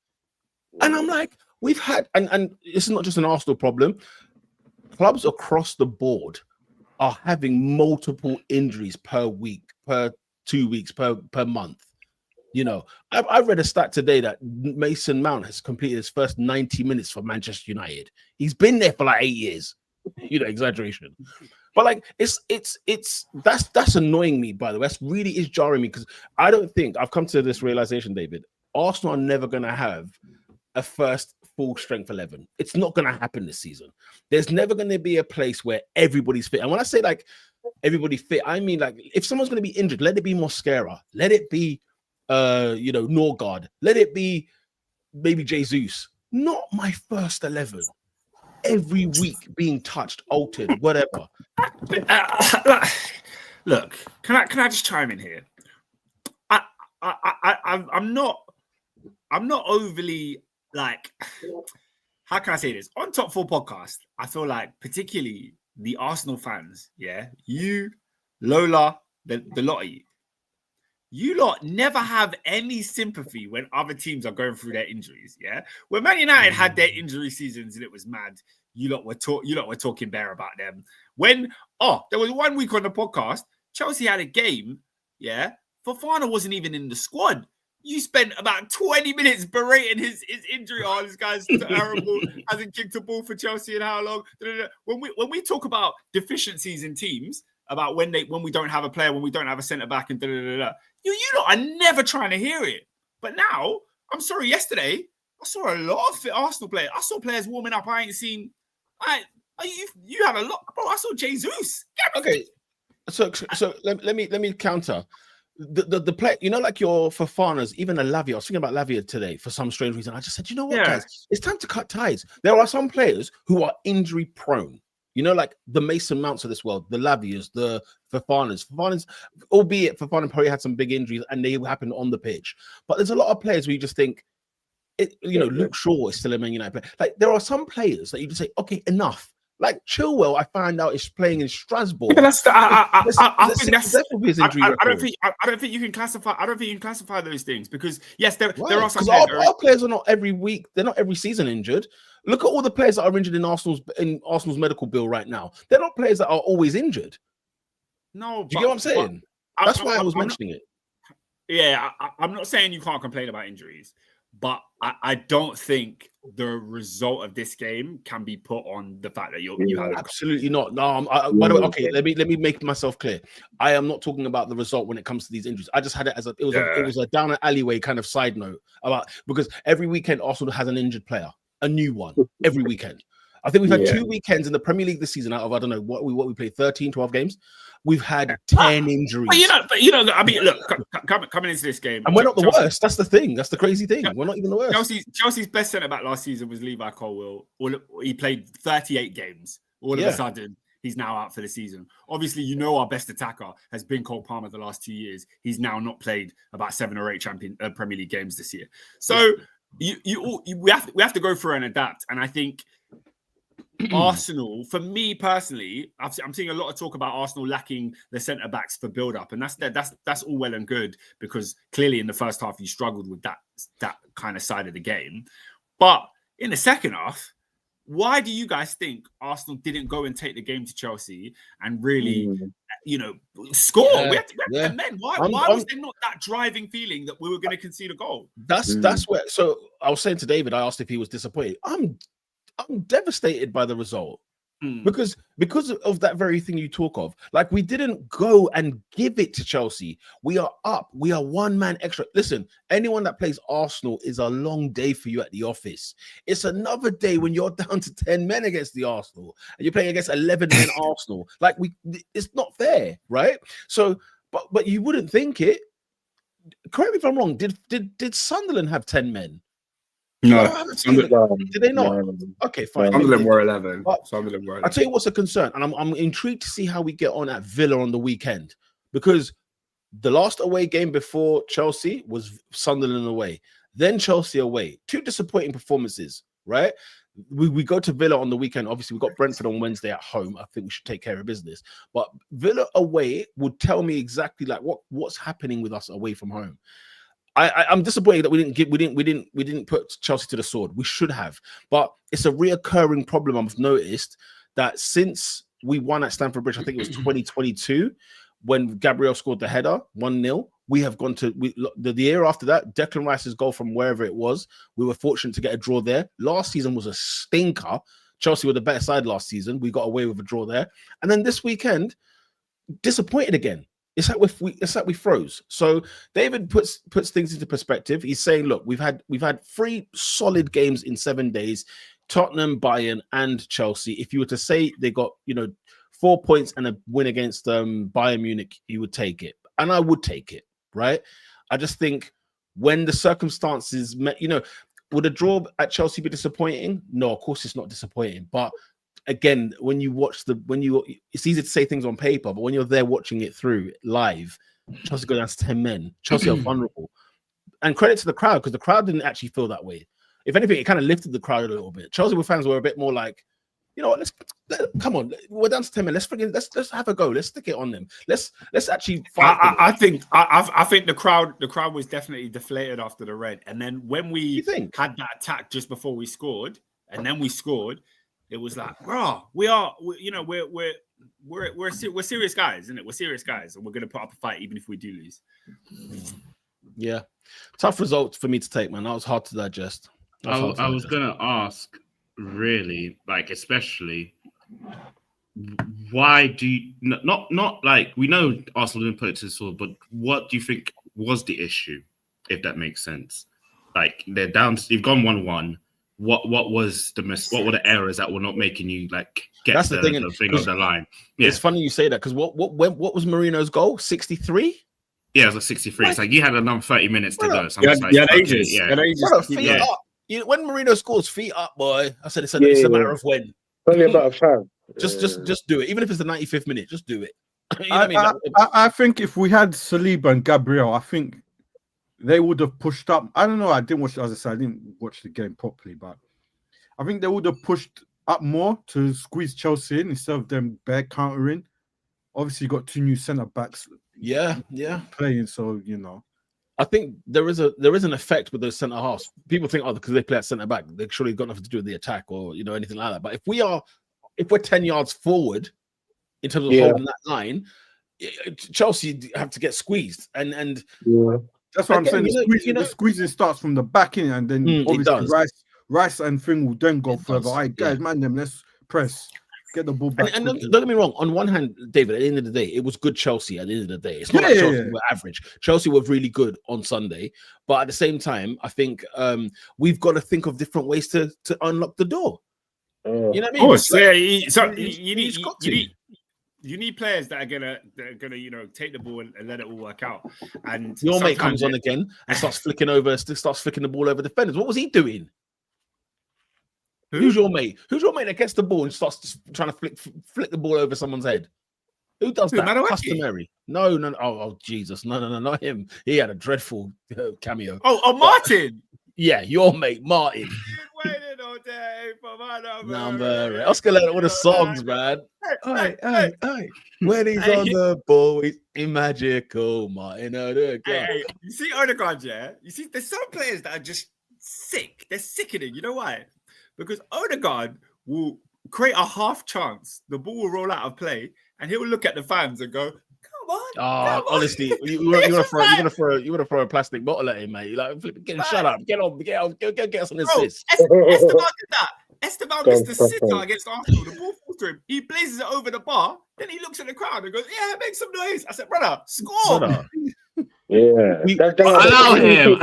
And I'm like, we've had, and this is not just an Arsenal problem. Clubs across the board are having multiple injuries per week, per 2 weeks, per month. I read a stat today that Mason Mount has completed his first 90 minutes for Manchester United. He's been there for like 8 years. Exaggeration. But like that's annoying me, by the way. That really is jarring me, because I don't think I've come to this realization, David. Arsenal are never gonna have a first full strength 11. It's not going to happen this season. There's never going to be a place where everybody's fit. And when I say like everybody fit, I mean like if someone's going to be injured, let it be Mosquera, let it be Norgard, let it be maybe Jesus. Not my first 11 every week being touched, altered, whatever. Look, can I just chime in here? I'm not overly, like, how can I say this? On Top 4 podcast, I feel like particularly the Arsenal fans, you, Lola, the lot of you lot never have any sympathy when other teams are going through their injuries, When Man United had their injury seasons and it was mad, you lot were talking bare about them. When, there was 1 week on the podcast, Chelsea had a game, Fofana wasn't even in the squad. You spent about 20 minutes berating his injury. Oh, this guy's terrible. Hasn't kicked a ball for Chelsea in how long? When we talk about deficiencies in teams, about when we don't have a player, when we don't have a centre back, and you lot are never trying to hear it. But now, I'm sorry, yesterday I saw a lot of fit Arsenal players. I saw players warming up. I ain't seen. You have a lot, bro. I saw Jesus. Okay, so let me counter. The play, like your Fofanas, even a Lavia. I was thinking about Lavia today for some strange reason. I just said, guys, it's time to cut ties. There are some players who are injury prone. Like the Mason Mounts of this world, the Lavias, the Fofanas, albeit Fofana probably had some big injuries and they happened on the pitch. But there's a lot of players where you just think, Luke Shaw is still a Man United player. Like there are some players that you just say, okay, enough. Like Chilwell, I find out is playing in Strasbourg. Yeah, I don't think you can classify. I don't think you can classify those things because yes, there are some. Our players are not every week. They're not every season injured. Look at all the players that are injured in Arsenal's medical bill right now. They're not players that are always injured. No, do you get what I'm saying? That's why I was mentioning it. Yeah, I'm not saying you can't complain about injuries, but I don't think the result of this game can be put on the fact that you had absolutely not. No, by the way, okay, let me make myself clear. I am not talking about the result when it comes to these injuries. I just had it as it was a down an alleyway kind of side note because every weekend Arsenal has an injured player, a new one every weekend. I think we've had 2 weekends in the Premier League this season out of I don't know what we played 13, 12 games. We've had 10 injuries. But I mean, look, coming into this game, and we're not the worst. That's the thing. That's the crazy thing. We're not even the worst. Chelsea's best centre back last season was Levi Colwill. He played 38 games. All of a sudden, he's now out for the season. Obviously, our best attacker has been Cole Palmer the last 2 years. He's now not played about 7 or 8 Premier League games this year. So we have to go through and adapt. And I think Arsenal, for me personally, I'm seeing a lot of talk about Arsenal lacking the centre backs for build up, and that's all well and good because clearly in the first half you struggled with that kind of side of the game. But in the second half, why do you guys think Arsenal didn't go and take the game to Chelsea and really, score? We had 10 men. Why was there not that driving feeling that we were going to concede a goal? That's where. So I was saying to David, I asked if he was disappointed. I'm devastated by the result. Because of that very thing you talk of. Like, we didn't go and give it to Chelsea. We are up. We are one man extra. Listen, anyone that plays Arsenal is a long day for you at the office. It's another day when you're down to 10 men against the Arsenal and you're playing against 11 men Arsenal. Like, it's not fair, right? So, but you wouldn't think it. Correct me if I'm wrong. Did Sunderland have 10 men? No, did they not? No. Okay, fine. Sunderland were 11. Sunderland were 11. I'll tell you what's a concern, and I'm intrigued to see how we get on at Villa on the weekend, because the last away game before Chelsea was Sunderland away, then Chelsea away. 2 disappointing performances, right? We go to Villa on the weekend. Obviously, we've got Brentford on Wednesday at home. I think we should take care of business. But Villa away would tell me exactly like what's happening with us away from home. I'm disappointed that we didn't put Chelsea to the sword. We should have, but it's a reoccurring problem. I've noticed that since we won at Stamford Bridge, I think it was 2022, when Gabriel scored the header 1-0. We have gone to the year after that. Declan Rice's goal from wherever it was. We were fortunate to get a draw there. Last season was a stinker. Chelsea were the better side last season. We got away with a draw there, and then this weekend, disappointed again. It's like we froze. So David puts things into perspective. He's saying, look, we've had 3 solid games in 7 days: Tottenham, Bayern, and Chelsea. If you were to say they got 4 points and a win against Bayern Munich, you would take it, and I would take it, right? I just think when the circumstances met, would a draw at Chelsea be disappointing? No, of course it's not disappointing, but again, when you watch it's easy to say things on paper, but when you're there watching it through live, Chelsea go down to 10 men. Chelsea are vulnerable. And credit to the crowd, because the crowd didn't actually feel that way. If anything, it kind of lifted the crowd a little bit. Chelsea fans were a bit more like, let's come on, we're down to 10 men. Let's have a go. Let's stick it on them. Let's actually fight. I think the crowd was definitely deflated after the red. And then when we had that attack just before we scored, and then we scored, it was like, bro, we're serious guys, isn't it? We're serious guys, and we're going to put up a fight even if we do lose. Yeah, tough result for me to take, man. That was hard to digest. I was going to ask, really, like, especially, why do you not like, we know Arsenal didn't put it to the sword, but what do you think was the issue, if that makes sense? Like, they're down, you've gone 1-1. What was the what were the errors that were not making you like get the thing of the line? Yeah. It's funny you say that, because what was Mourinho's goal? 63? Yeah, it was like 63. It's like you had another 30 minutes to go. So ages. Feet up. When Mourinho scores, feet up, boy. I said it's a matter of when. Only a matter of time. Just do it. Even if it's the 95th minute, just do it. I think if we had Saliba and Gabriel, I think they would have pushed up. I don't know. I didn't watch, as I said, I didn't watch the game properly, but I think they would have pushed up more to squeeze Chelsea in instead of them bare countering. Obviously, you got 2 new centre backs. Yeah, playing. So I think there is an effect with those centre halves. People think, because they play at centre back, they surely got nothing to do with the attack or anything like that. But if we're 10 yards forward in terms of holding that line, Chelsea have to get squeezed and. Yeah. That's what I'm saying. The squeezing starts from the back in, and then obviously Rice and Thing will then go further. All right, guys, let's press, get the ball back. And don't get me wrong. On one hand, David, at the end of the day, it was good Chelsea. At the end of the day, it's not like Chelsea were average. Chelsea were really good on Sunday, but at the same time, I think we've got to think of different ways to unlock the door. You know what I mean? Of course, you need players that are gonna take the ball and let it all work out. And your mate comes on again and starts flicking the ball over defenders. What was he doing? Who's your mate? Who's your mate that gets the ball and starts trying to flick the ball over someone's head? Who does that? Customary. No. Oh, Jesus. No, not him. He had a dreadful cameo. Oh, Martin. Yeah, your mate, Martin. Waiting all day for my number. Oscar learned all the songs, man. Hey. When he's on the ball, he's magical, Martin. Hey, you see Odegaard, yeah? You see, there's some players that are just sick. They're sickening. You know why? Because Odegaard will create a half chance. The ball will roll out of play, and he'll look at the fans and go, "Come on!" Honestly, you want to throw a plastic bottle at him, mate. You're like, shut up, get us an assist. Esteban did that. Esteban missed the sitter against Arsenal. The ball falls to him. He blazes it over the bar. Then he looks at the crowd and goes, "Yeah, make some noise." I said, "Brother, score!" Yeah, allow him.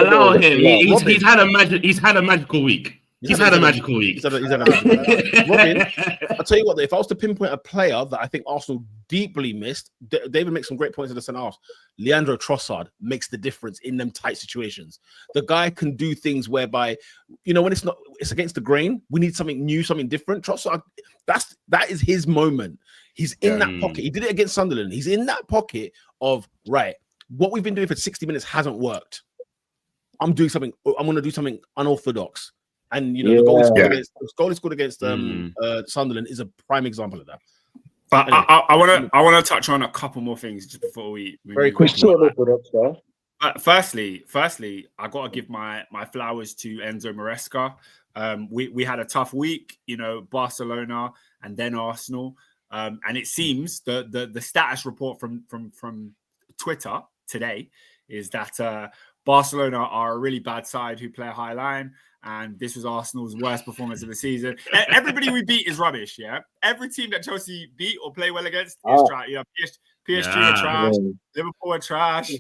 He's had a magical week. He's had a magical week. Robin, I'll tell you what, if I was to pinpoint a player that I think Arsenal deeply missed, David makes some great points in the centre half. Leandro Trossard makes the difference in them tight situations. The guy can do things whereby, when it's against the grain, we need something new, something different. Trossard, that is his moment. He's in that pocket. He did it against Sunderland. He's in that pocket of, right, what we've been doing for 60 minutes hasn't worked. I'm going to do something unorthodox. And the goal he scored against Sunderland is a prime example of that. But anyway, I want to touch on a couple more things just before we very quickly. Firstly, I got to give my flowers to Enzo Maresca. We had a tough week, Barcelona and then Arsenal, and it seems the status report from Twitter today is that Barcelona are a really bad side who play a high line. And this was Arsenal's worst performance of the season. Everybody we beat is rubbish, yeah? Every team that Chelsea beat or play well against is trash. PSG are trash. Liverpool are trash.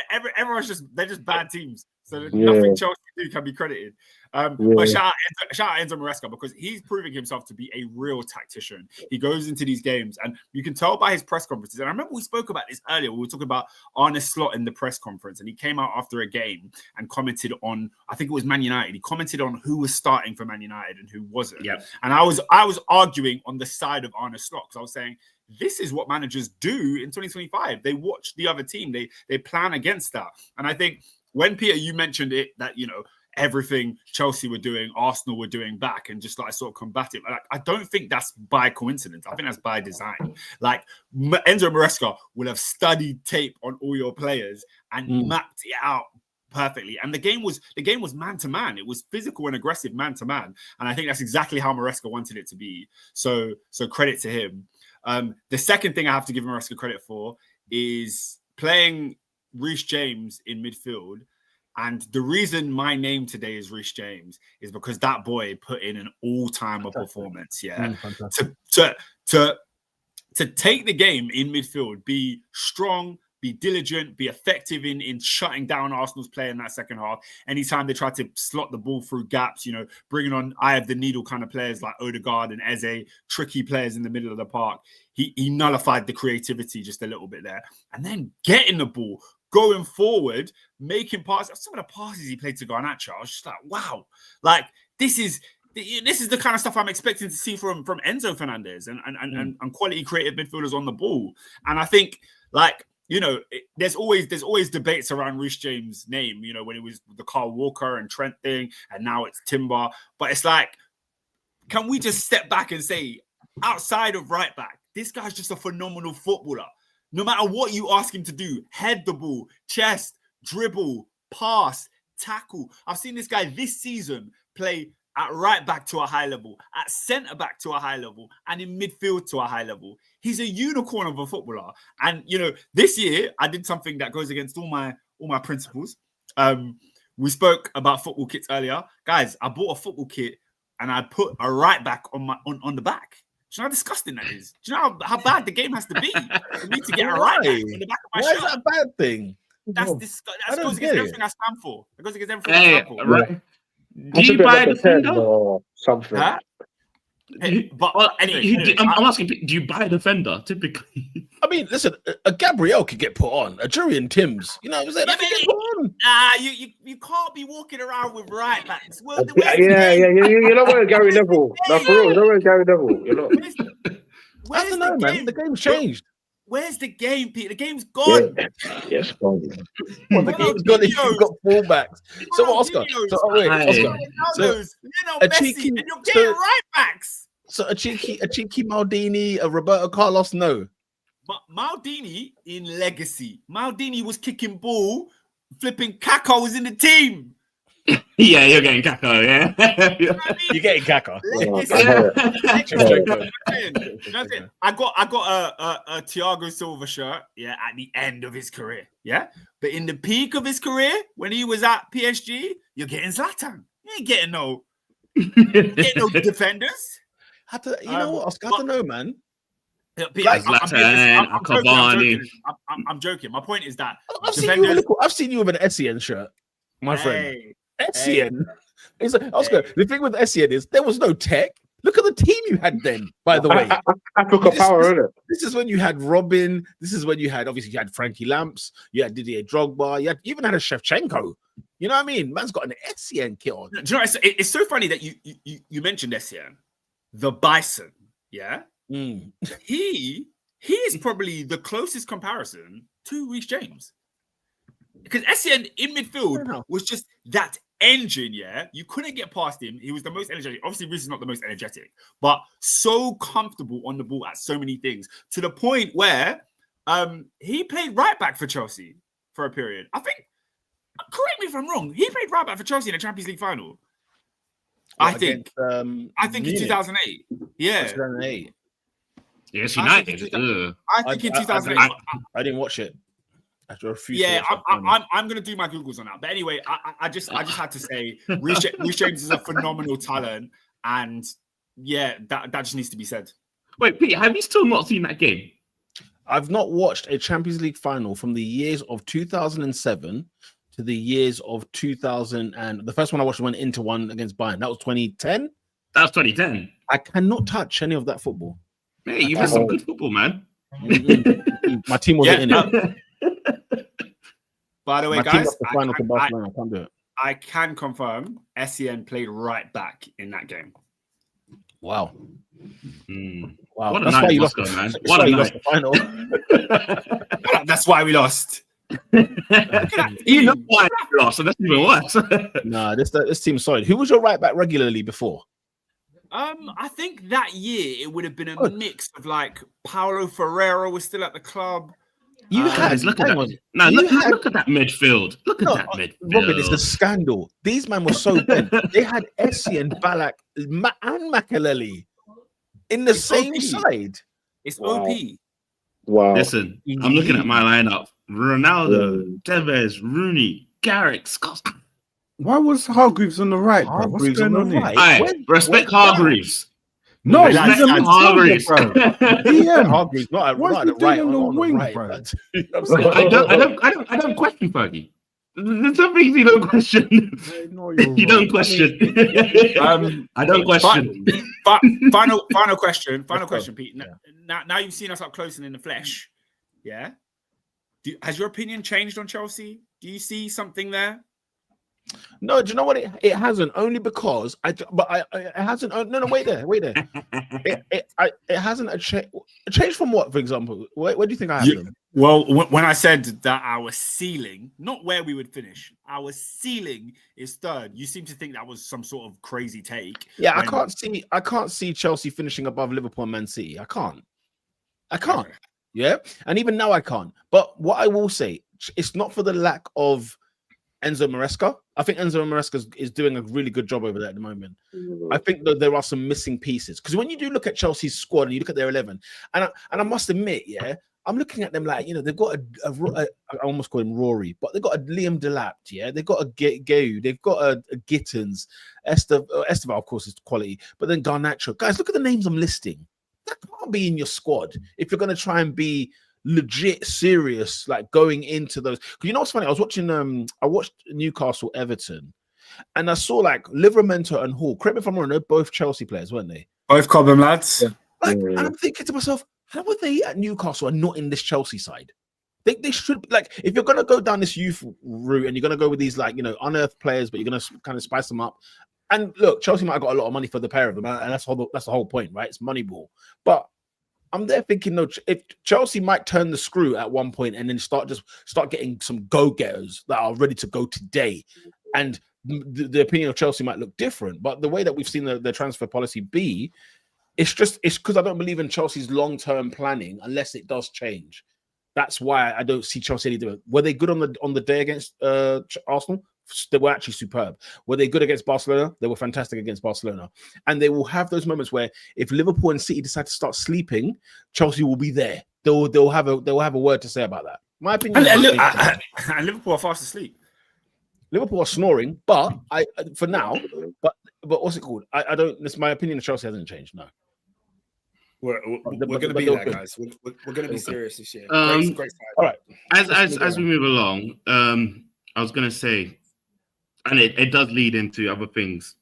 Everyone's they're just bad teams. So nothing Chelsea do can be credited. But shout out Enzo Maresca, because he's proving himself to be a real tactician. He goes into these games, and you can tell by his press conferences. And I remember we spoke about this earlier. We were talking about Arne Slot in the press conference, and he came out after a game and commented on, I think it was Man United. He commented on who was starting for Man United and who wasn't. Yep. And I was arguing on the side of Arne Slot, because I was saying, this is what managers do in 2025. They watch the other team. They plan against that. And I think when, Peter, you mentioned it, that, everything Chelsea were doing, Arsenal were doing back, and just sort of combat it. I don't think that's by coincidence. I think that's by design. Enzo Maresca will have studied tape on all your players and mapped it out perfectly. And the game was man to man. It was physical and aggressive man to man. And I think that's exactly how Maresca wanted it to be. So credit to him. The second thing I have to give Maresca credit for is playing Reece James in midfield. And the reason my name today is Reece James is because that boy put in an all-timer performance. Yeah, to take the game in midfield, be strong, be diligent, be effective in shutting down Arsenal's play in that second half. Anytime they try to slot the ball through gaps, bringing on eye of the needle kind of players like Odegaard and Eze, tricky players in the middle of the park, he nullified the creativity just a little bit there. And then getting the ball, going forward, making passes. Some of the passes he played to Garnacho, I was just like, wow. This is the kind of stuff I'm expecting to see from Enzo Fernandez and quality creative midfielders on the ball. And I think, there's always debates around Reece James' name, when it was the Kyle Walker and Trent thing, and now it's Timber. But it's can we just step back and say, outside of right back, this guy's just a phenomenal footballer. No matter what you ask him to do, head the ball, chest, dribble, pass, tackle. I've seen this guy this season play at right back to a high level, at centre back to a high level, and in midfield to a high level. He's a unicorn of a footballer. And, this year I did something that goes against all my principles. We spoke about football kits earlier. Guys, I bought a football kit and I put a right back on the back. Do you know how disgusting that is? Do you know how bad the game has to be for me to get a right back on the back of my shirt? Why is that a bad thing? That goes against everything I stand for. It goes against everything I stand for. Right. Do you buy a defender or something? Huh? I'm asking, do you buy a defender typically? I mean, listen, a Gabriel could get put on, a Julian Timms. You know what I'm saying? You can't be walking around with right backs. You're not wearing Gary Neville. No, for real, you're not wearing Gary Neville. You're not. I don't know, man. The game's changed. Where's the game, Peter? The game's gone. Yes, gone. Well, the game's gone if you've got fullbacks. So what, Oscar? Oscar. Messi, and you're getting right backs. So a cheeky Maldini, a Roberto Carlos, no. But Maldini in legacy. Maldini was kicking ball, flipping. Kaká was in the team. Yeah, you're getting Gakpo, yeah. You're getting Gakpo. I got a Thiago Silva shirt, yeah, at the end of his career, yeah. But in the peak of his career, when he was at PSG, you're getting Zlatan. You ain't getting no defenders. You know what, Oscar? I don't know, man. I'm joking. My point is that I've seen you with an Essien shirt, my friend. Essien. It's like, Oscar, the thing with Essien is there was no tech. Look at the team you had then, by the way. Africa power, isn't it? This is when you had Robin. This is when you had, obviously, you had Frankie Lamps. You had Didier Drogba. You even had a Shevchenko. You know what I mean? Man's got an Essien kit on. Do you know, it's so funny that you mentioned Essien. The Bison, yeah? He is probably the closest comparison to Reece James. Because Essien in midfield was just that engine, yeah? You couldn't get past him. He was the most energetic. Obviously, Reece is not the most energetic, but so comfortable on the ball at so many things, to the point where he played right back for Chelsea for a period. I think, correct me if I'm wrong, he played right back for Chelsea in the Champions League final. I think in 2008. Yeah. 2008. Yes, United. I think in 2008. I didn't watch it. Yeah, I'm gonna do my Googles on that. But anyway, I just had to say Reece James is a phenomenal talent, and yeah, that just needs to be said. Wait, Pete, have you still not seen that game? I've not watched a Champions League final from the years of 2007 to the years of 2000, and the first one I watched went into one against Bayern. That was 2010. That was 2010. I cannot touch any of that football. Hey, you've had some good football, man. My team wasn't in it. By the way, guys, I can't do it. I can confirm Essien played right back in that game. Wow. Wow. What a night, Moscow, man. What a night. The final. That's why we lost. You know why we lost, so that's even worse. Nah, this team's solid. Who was your right back regularly before? I think that year it would have been a mix of like Paulo Ferreira was still at the club. Look at that. Look at that midfield. Look at that midfield. Robin, it's a scandal. These men were so bent. They had Essien, Ballack, and Makelele in the same OP. Side. It's OP. Wow. Listen, I'm looking at my lineup. Ronaldo, Tevez, Rooney, Garrick, Scott. Why was Hargreaves on the right, bro? What's going on here? Respect Hargreaves. No, he's Hargreaves. Yeah, Hargreaves, not at the right, on the wing, bro. I don't question Fergie. There's some things you don't question. You don't question. I don't question. Final question, Pete. Now you've seen us up close and in the flesh. Yeah. Has your opinion changed on Chelsea? Do you see something there? No, do you know what? It hasn't. Only because it hasn't. No, wait there. It hasn't a change from what, for example? Where do you think I have them? Well, when I said that our ceiling, not where we would finish, our ceiling is third. You seem to think that was some sort of crazy take. Yeah, I can't see Chelsea finishing above Liverpool and Man City. I can't. Okay. Yeah, and even now I can't. But what I will say, it's not for the lack of Enzo Maresca. I think Enzo Maresca is doing a really good job over there at the moment. I think that there are some missing pieces, because when you do look at Chelsea's squad and you look at their 11, and I must admit, yeah, I'm looking at them like, you know, they've got I almost call him Rory, but they've got a Liam Delap, yeah, they've got a Geu, they've got a Gittins, Esteval, of course, is quality, but then Garnacho. Guys, look at the names I'm listing. That can't be in your squad if you're going to try and be legit serious, like going into those. Because you know what's funny? I watched Newcastle Everton, and I saw like Livramento and Hall. Correct me if I'm wrong, they're both Chelsea players, weren't they? Both Cobham lads. Yeah. And I'm thinking to myself, how are they at Newcastle and not in this Chelsea side? They should, like, if you're gonna go down this youth route and you're gonna go with these, like, you know, unearthed players, but you're gonna kind of spice them up. And look, Chelsea might have got a lot of money for the pair of them, and that's the whole point, right? It's Moneyball. But I'm there thinking, no, if Chelsea might turn the screw at one point and then start getting some go-getters that are ready to go today, and the opinion of Chelsea might look different. But the way that we've seen the transfer policy be, it's because I don't believe in Chelsea's long-term planning unless it does change. That's why I don't see Chelsea any different. Were they good on the day against Arsenal? they were actually superb. Were they good against Barcelona? They were fantastic against Barcelona. And they will have those moments where if Liverpool and City decide to start sleeping, Chelsea will be there. They'll have a word to say about that. My opinion. And Liverpool are fast asleep. Liverpool are snoring, but for now, but what's it called? I don't. This my opinion of Chelsea hasn't changed. No. We're going to be there, guys. We're going to be serious this year. Great all right. As we move along, I was going to say, and it does lead into other things.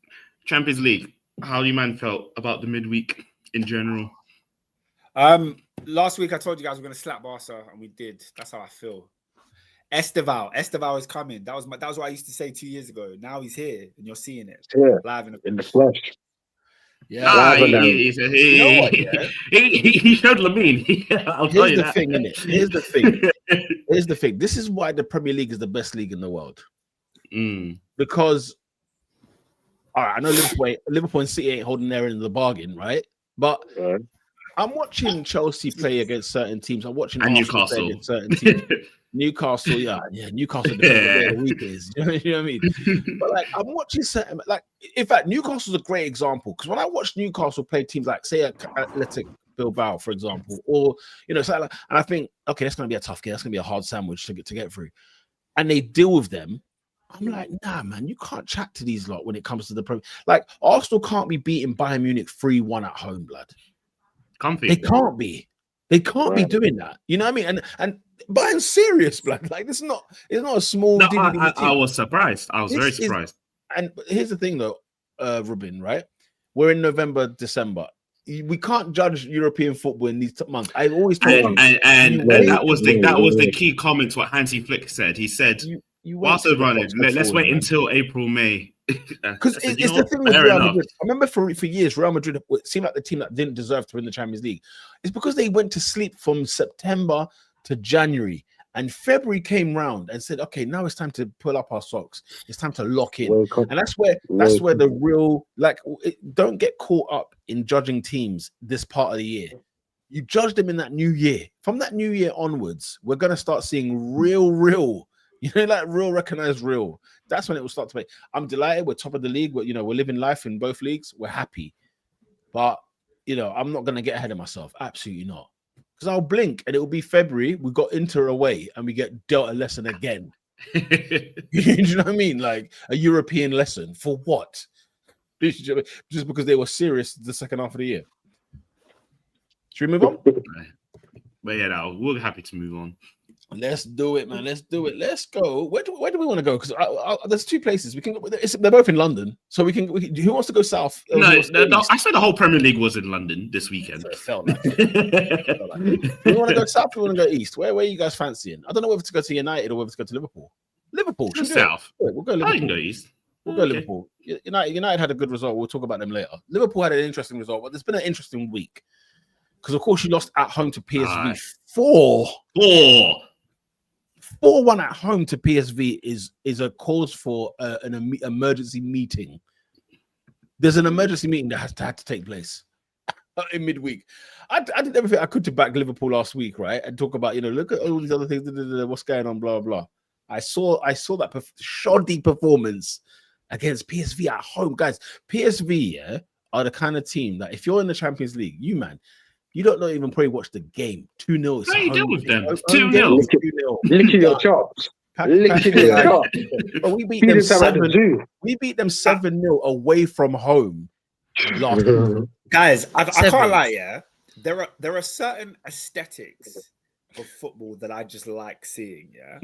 Champions League. How you man felt about the midweek in general? Last week I told you guys we're going to slap Barca, and we did. That's how I feel. Esteval is coming. That was what I used to say 2 years ago. Now he's here, and you're seeing it live in the flesh. Yeah, he showed Lamine. I'll tell you that. Here's the thing. This is why the Premier League is the best league in the world. Because, all right, I know Liverpool and City ain't holding their end of the bargain, right? But I'm watching Chelsea play against certain teams. I'm watching Arsenal play against certain teams. Newcastle, Newcastle the week is. You know what I mean? But like, I'm watching certain, like, in fact, Newcastle's a great example because when I watch Newcastle play teams like, say, Athletic Bilbao, for example, or and I think, okay, that's going to be a tough game. That's going to be a hard sandwich to get through, and they deal with them. I'm like, nah, man, you can't chat to these lot when it comes to the Premier. Like, Arsenal can't be beating Bayern Munich 3-1 at home, blood. Comfy. They can't be. They can't be doing that. You know what I mean? And Bayern's serious, blood. Like, it's not a small. No, I was surprised. I was very surprised. And here's the thing, though, Ruben. Right? We're in November, December. We can't judge European football in these months. I always told and that was the key comment. What Hansi Flick said. He said, "Whilst running, let's wait until April, May." Because it's the thing with Real Madrid. I remember for years, Real Madrid seemed like the team that didn't deserve to win the Champions League. It's because they went to sleep from September to January, and February came round and said, "Okay, now it's time to pull up our socks. It's time to lock in." And that's where the real, like, don't get caught up in judging teams this part of the year. You judge them in that new year. From that new year onwards, we're gonna start seeing real. Like real recognized real. That's when it will start to play. I'm delighted. We're top of the league. We're living life in both leagues. We're happy. But, I'm not going to get ahead of myself. Absolutely not. Because I'll blink and it will be February. We got Inter away and we get dealt a lesson again. You know what I mean? Like a European lesson. For what? Just because they were serious the second half of the year. Should we move on? But yeah, no, we're happy to move on. Let's do it, man. Let's do it. Let's go. Where do we want to go? Because there's two places we can go. They're both in London, so we can. Who wants to go south? No, I said the whole Premier League was in London this weekend. So it felt like it. We want to go south. We want to go east. Where are you guys fancying? I don't know whether to go to United or whether to go to Liverpool. Liverpool. South. We'll go Liverpool. I can go east. We'll go Liverpool. United had a good result. We'll talk about them later. Liverpool had an interesting result, but there's been an interesting week because, of course, you lost at home to PSV 4-1 at home to PSV is a cause for an emergency meeting. There's an emergency meeting that had to take place in midweek. I did everything I could to back Liverpool last week, right? And talk about, look at all these other things, what's going on, blah, blah. I saw that shoddy performance against PSV at home. Guys, PSV are the kind of team that if you're in the Champions League, you don't even probably watch the game. 2-0. How you deal with them? 2-0. Licking your chops. Licking your chops. But we beat them 7-0. We beat them 7-0 away from home last week. Guys, I can't lie, yeah. There are certain aesthetics of football that I just like seeing, yeah.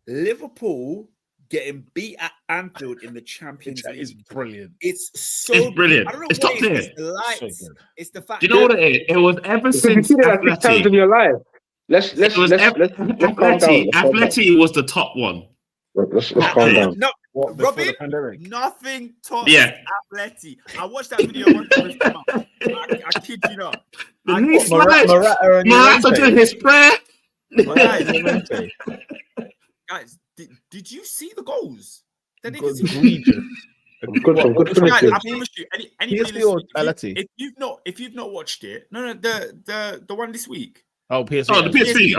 Liverpool getting beat at Anfield in the Champions League is brilliant. It's brilliant. I don't know it's what top tier. It's the lights. So it's the fact. Do you know what it is? It was ever since Atleti in your life. Let's calm down. Atleti was the top one. Let's calm down. No, Robin, nothing tops Yeah. Atleti. I watched that video once it was come out. I kid you not. The knee slide. Morata did his prayer. Guys, did you see the goals? Good I promise you, PSV or Atleti? If you've not watched it, the one this week. Oh, PSV. Oh, the PSV.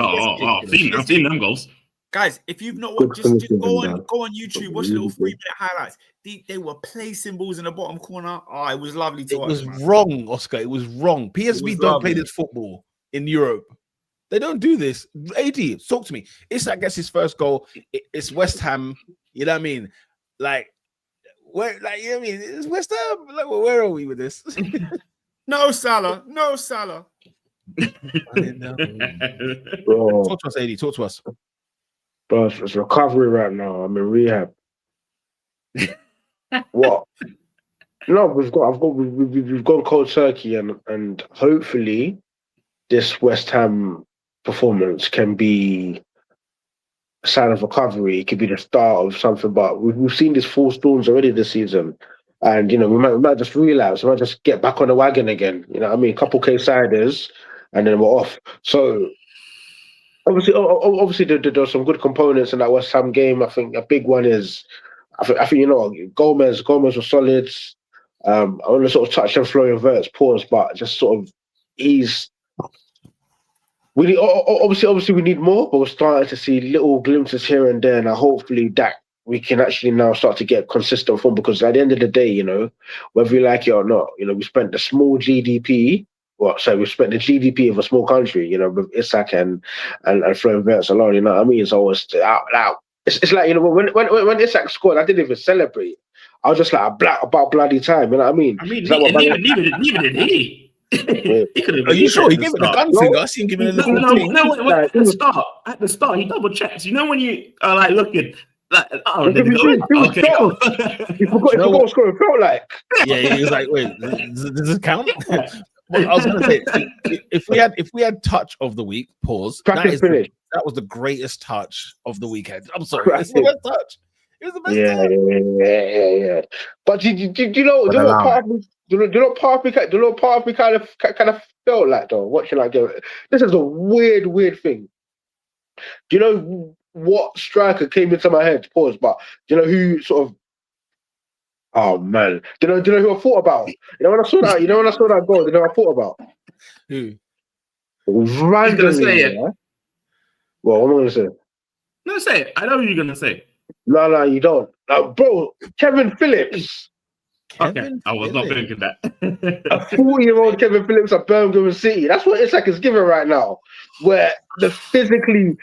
I've seen them goals. Guys, if you've not watched, just go on YouTube, watch the little 3-minute highlights. They were placing balls in the bottom corner. Oh, it was lovely to watch. It was wrong, Oscar. It was wrong. PSV don't play this football in Europe. They don't do this. AD, talk to me. Isak gets his first goal. It's West Ham. You know what I mean? Like, where? Like, you know what I mean? It's West Ham. Like, where are we with this? No Salah. No Salah. Talk to us, AD. Talk to us. Bro, it's recovery right now. I'm in rehab. What? No, we've gone cold turkey, and hopefully this West Ham performance can be a sign of recovery. It could be the start of something. But we've seen these 4 storms already this season, and you know we might just relapse. We might just get back on the wagon again. You know what I mean? A couple Caicedos, and then we're off. So. Obviously, there are some good components in that West Ham game. I think a big one is, I think you know, Gomez was solid. I want to sort of touch on Florian Wirtz's pause, but just sort of obviously we need more, but we're starting to see little glimpses here and there, and hopefully that we can actually now start to get consistent form, because at the end of the day, you know, whether you like it or not, you know, we spent the small GDP. Well, so we spent the GDP of a small country, you know, with Isak and Florian Wirtz alone. You know what I mean? It's always out. It's like, you know, when Isak scored, I didn't even celebrate. I was just like about bloody time. You know what I mean? Neither did he. Are you sure he gave it the gun finger? I seen him giving it a little thing. No, at the start, he double checked. You know when you are like looking. Like, he forgot what scoring felt like. Yeah, he was like, "Wait, does this count?" Well, I was going to say, if we had touch of the week, pause. That was the greatest touch of the weekend. I'm sorry, it's the best touch. It was the best touch. Yeah. But do you know what part of me kind of felt like though watching like this is a weird thing. Do you know what striker came into my head? Pause. But do you know who sort of? Oh man! Do you know who I thought about? You know when I saw that goal, you know what I thought about? Who? Randomly. Yeah? Well, what am I gonna say? No, say it. I know who you're gonna say. No, you don't. Bro, Kevin Phillips. Okay, I was not thinking that. A 40-year-old Kevin Phillips at Birmingham City. That's what Isak is giving right now. Where the physically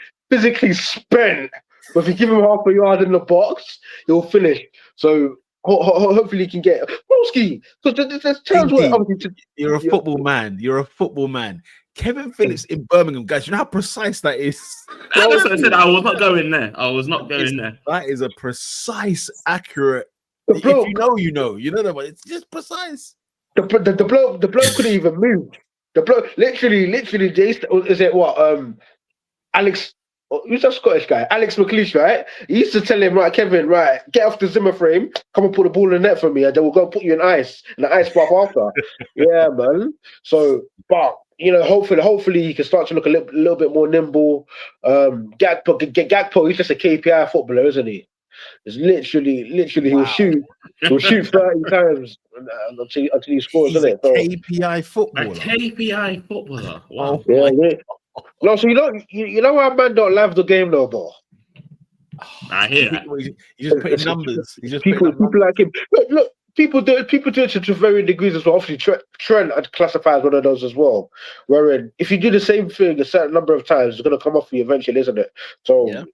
spent. But if you give him half a yard in the box, he'll finish. So. Hopefully he can get Broski, because there's times where obviously you're a football man. You're a football man. Kevin Phillips in Birmingham, guys. You know how precise that is. That's what I said. I was not going there. That is a precise, accurate. If you know, you know. You know that, but it's just precise. The bloke couldn't even move. The bloke literally. Is it what? Alex. Who's that Scottish guy? Alex McLeish, right? He used to tell him, right, Kevin, right, get off the Zimmer frame, come and put the ball in the net for me, and then we'll go and put you in the ice bath after. Yeah, man. So, but you know, hopefully he can start to look a little bit more nimble. Gakpo, he's just a KPI footballer, isn't he? It's literally wow. he'll shoot 30 times until he scores, isn't it? So, KPI footballer. A KPI footballer. Wow. Yeah. No, so you know why man don't love the game no more. I hear that. You just put in numbers. People like him. Look, people do it to varying degrees as well. Obviously, Trent I'd classify as one of those as well. Wherein if you do the same thing a certain number of times, it's going to come off for you eventually, isn't it? So yeah.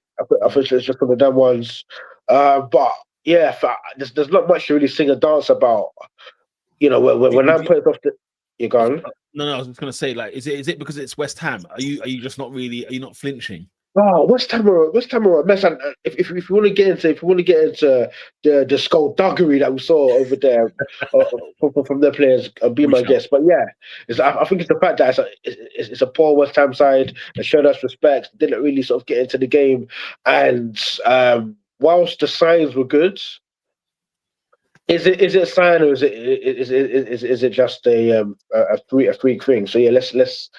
I think it's just one of them ones. But yeah, there's not much to really sing and dance about. You know, when I'm putting off the. You're gone. No, I was just gonna say, like, is it because it's West Ham? Are you just not really? Are you not flinching? Oh, West Ham are a mess. And if you want to get into the skullduggery that we saw over there from their players, be my guest. But yeah, I think it's the fact that it's a poor West Ham side that showed us respect, didn't really sort of get into the game, and whilst the signs were good. Is it a sign or is it just a freak thing? So yeah, let's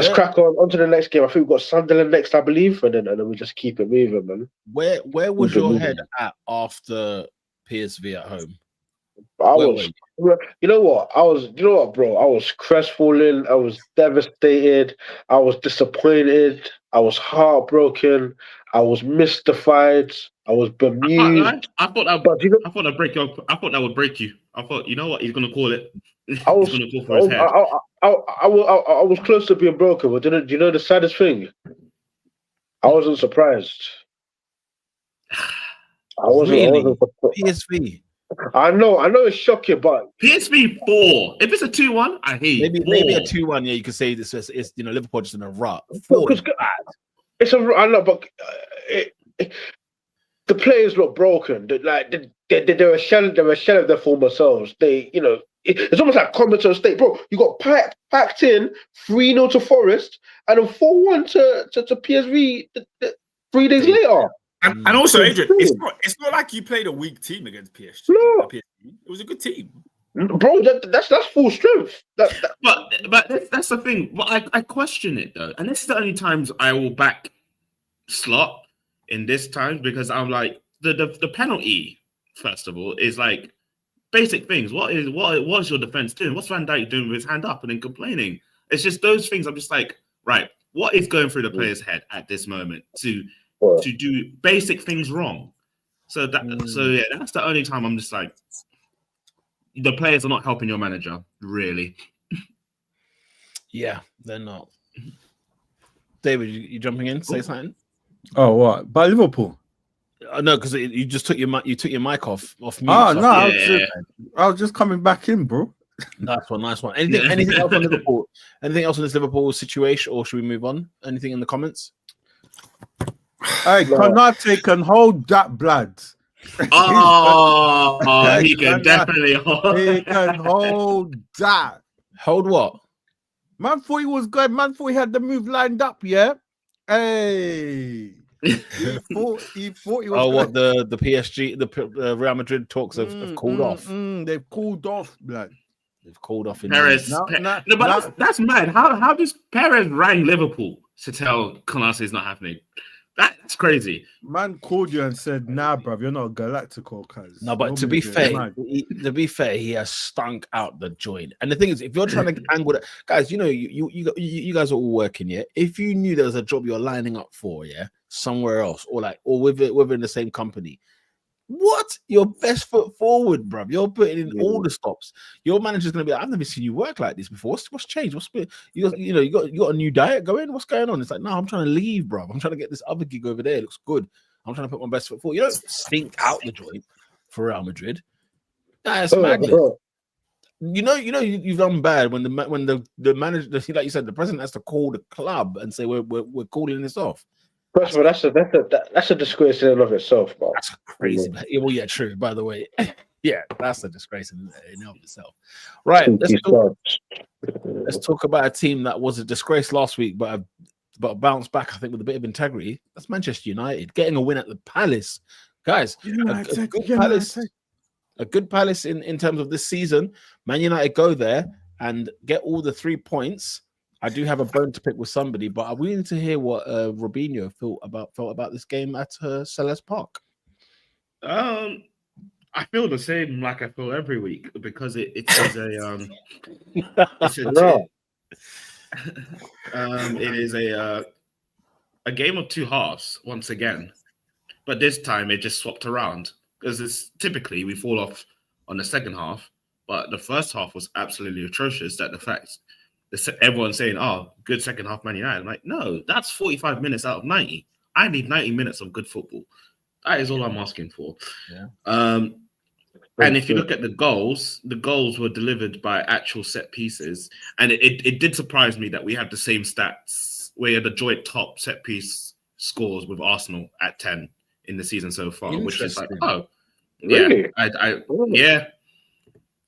crack on to the next game. I think we've got Sunderland next, I believe, and then we just keep it moving, man. Where was your head at after PSV at home? You know what, bro? I was crestfallen. I was devastated. I was disappointed. I was heartbroken. I was mystified. I was bemused. I thought that break your. I thought that would break you. I thought, you know what, he's gonna call it. He's gonna call for his head. I was close to being broken, but do you know the saddest thing? I wasn't surprised. I wasn't surprised. PSV. I know it's shocking, but PSV 4. If it's a 2-1, I hate maybe a 2-1. Yeah, you could say this is Liverpool just in a rut. 4 is bad. I know, but the players look broken. They're a shell of their former selves. It's almost like comatose state, bro. You got packed in 3-0 to Forest and then 4-1 to PSV 3 days later. And also, Adrian, it's not like you played a weak team against PSG. No. It was a good team, bro. That's full strength. But that's the thing. But I question it though, and this is the only times I will back Slot in this time, because I'm like the penalty. First of all, is like basic things. What is your defense doing? What's Van Dijk doing with his hand up and then complaining? It's just those things. I'm just like, right, what is going through the player's head at this moment to do basic things wrong? So yeah, that's the only time I'm just like, the players are not helping your manager, really. Yeah, they're not. David, you jumping in? Say something. Oh, what? By Liverpool? No, because you just took your mic off mute. Oh, no, I was just coming back in, bro. Nice one. Anything else on Liverpool? Anything else on this Liverpool situation, or should we move on? Anything in the comments? Hey, Konate can hold that blood. Oh, he can definitely hold. He can hold that. Hold what? Man thought he was good. Man thought he had the move lined up, yeah? Hey. he thought he was good. What, the PSG, the Real Madrid talks have cooled off. They've cooled off, blood. They've called off in Perez. But that's mad. How does Perez rang Liverpool to tell Konate is not happening? That's crazy. Man called you and said, "Nah, bruv, you're not Galactical." Cause no, but to be fair, he has stunk out the joint. And the thing is, if you're trying to angle that, guys, you guys are all working, yeah. If you knew there was a job you're lining up for, yeah, somewhere else, or within the same company, what? Your best foot forward, bruv. You're putting in all the stops. Your manager's gonna be like, I've never seen you work like this before. What's changed? You got a new diet going? What's going on? It's like, no, I'm trying to leave, bruv. I'm trying to get this other gig over there. It looks good. I'm trying to put my best foot forward. You don't stink out the joint for Real Madrid. That's madness. You've done bad when the manager, like you said, the president has to call the club and say we're calling this off. First of all, that's a disgrace in and of itself, bro. That's crazy. Well, yeah, true. By the way, yeah, that's a disgrace in and of itself. Right. Let's talk about a team that was a disgrace last week, but bounced back, I think, with a bit of integrity. That's Manchester United getting a win at the Palace, guys. A good Palace in terms of this season. Man United go there and get all the 3 points. I do have a bone to pick with somebody, but I'm willing to hear what Robinho felt about this game at Selhurst Park. I feel the same like I feel every week, because it is a game of two halves once again, but this time it just swapped around, because it's typically we fall off on the second half, but the first half was absolutely atrocious. That the fact. Everyone's saying, "Oh, good second half, Man United." I'm like, no, that's 45 minutes out of 90. I need 90 minutes of good football. That is all I'm asking for. Yeah. And if you look at the goals were delivered by actual set pieces, and it did surprise me that we had the same stats. We had the joint top set piece scores with Arsenal at 10 in the season so far, which is like, oh, really? Yeah,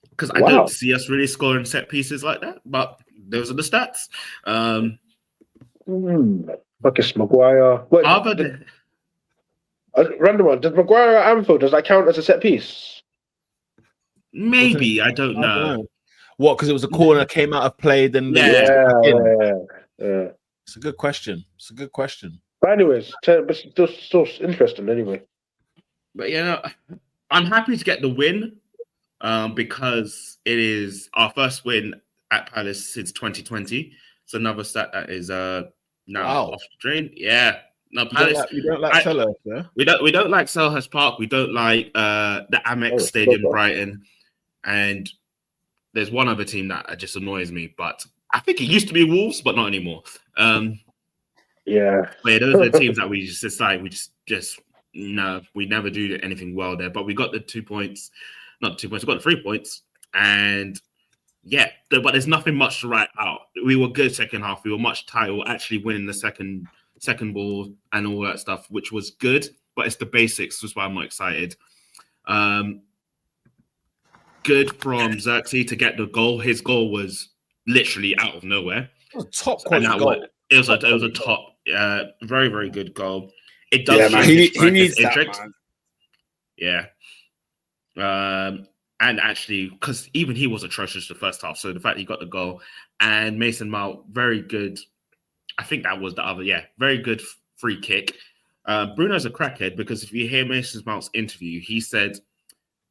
because I don't see us really scoring set pieces like that, but. Those are the stats. Marcus Maguire. Wait, random one. Does Maguire at Anfield, does that count as a set piece? Maybe. I don't know. What? Because it was a corner, came out of play, then Yeah. It's a good question. But anyways, but still interesting anyway. But I'm happy to get the win, because it is our first win at Palace since 2020. It's another stat that is now off the drain. Yeah, No, Palace. You don't like Selhurst, yeah? We don't like Selhurst Park. We don't like the Amex Stadium, Brighton, and there's one other team that just annoys me. But I think it used to be Wolves, but not anymore. Yeah. But yeah, those are the teams that we just decide no, we never do anything well there. But we got the 2 points, not 2 points. We got the 3 points, and yeah, but there's nothing much to write out. We were good second half. We were much tighter. We were actually winning the second ball and all that stuff, which was good. But it's the basics. That's why I'm not excited. Good from Xerxes to get the goal. His goal was literally out of nowhere. It was a top quality goal. It was a top, very, very good goal. It does. Yeah, man. He needs that, man. Yeah. And actually, because even he was atrocious the first half. So the fact he got the goal and Mason Mount, very good. I think that was the other. Yeah, very good free kick. Bruno's a crackhead because if you hear Mason Mount's interview, he said,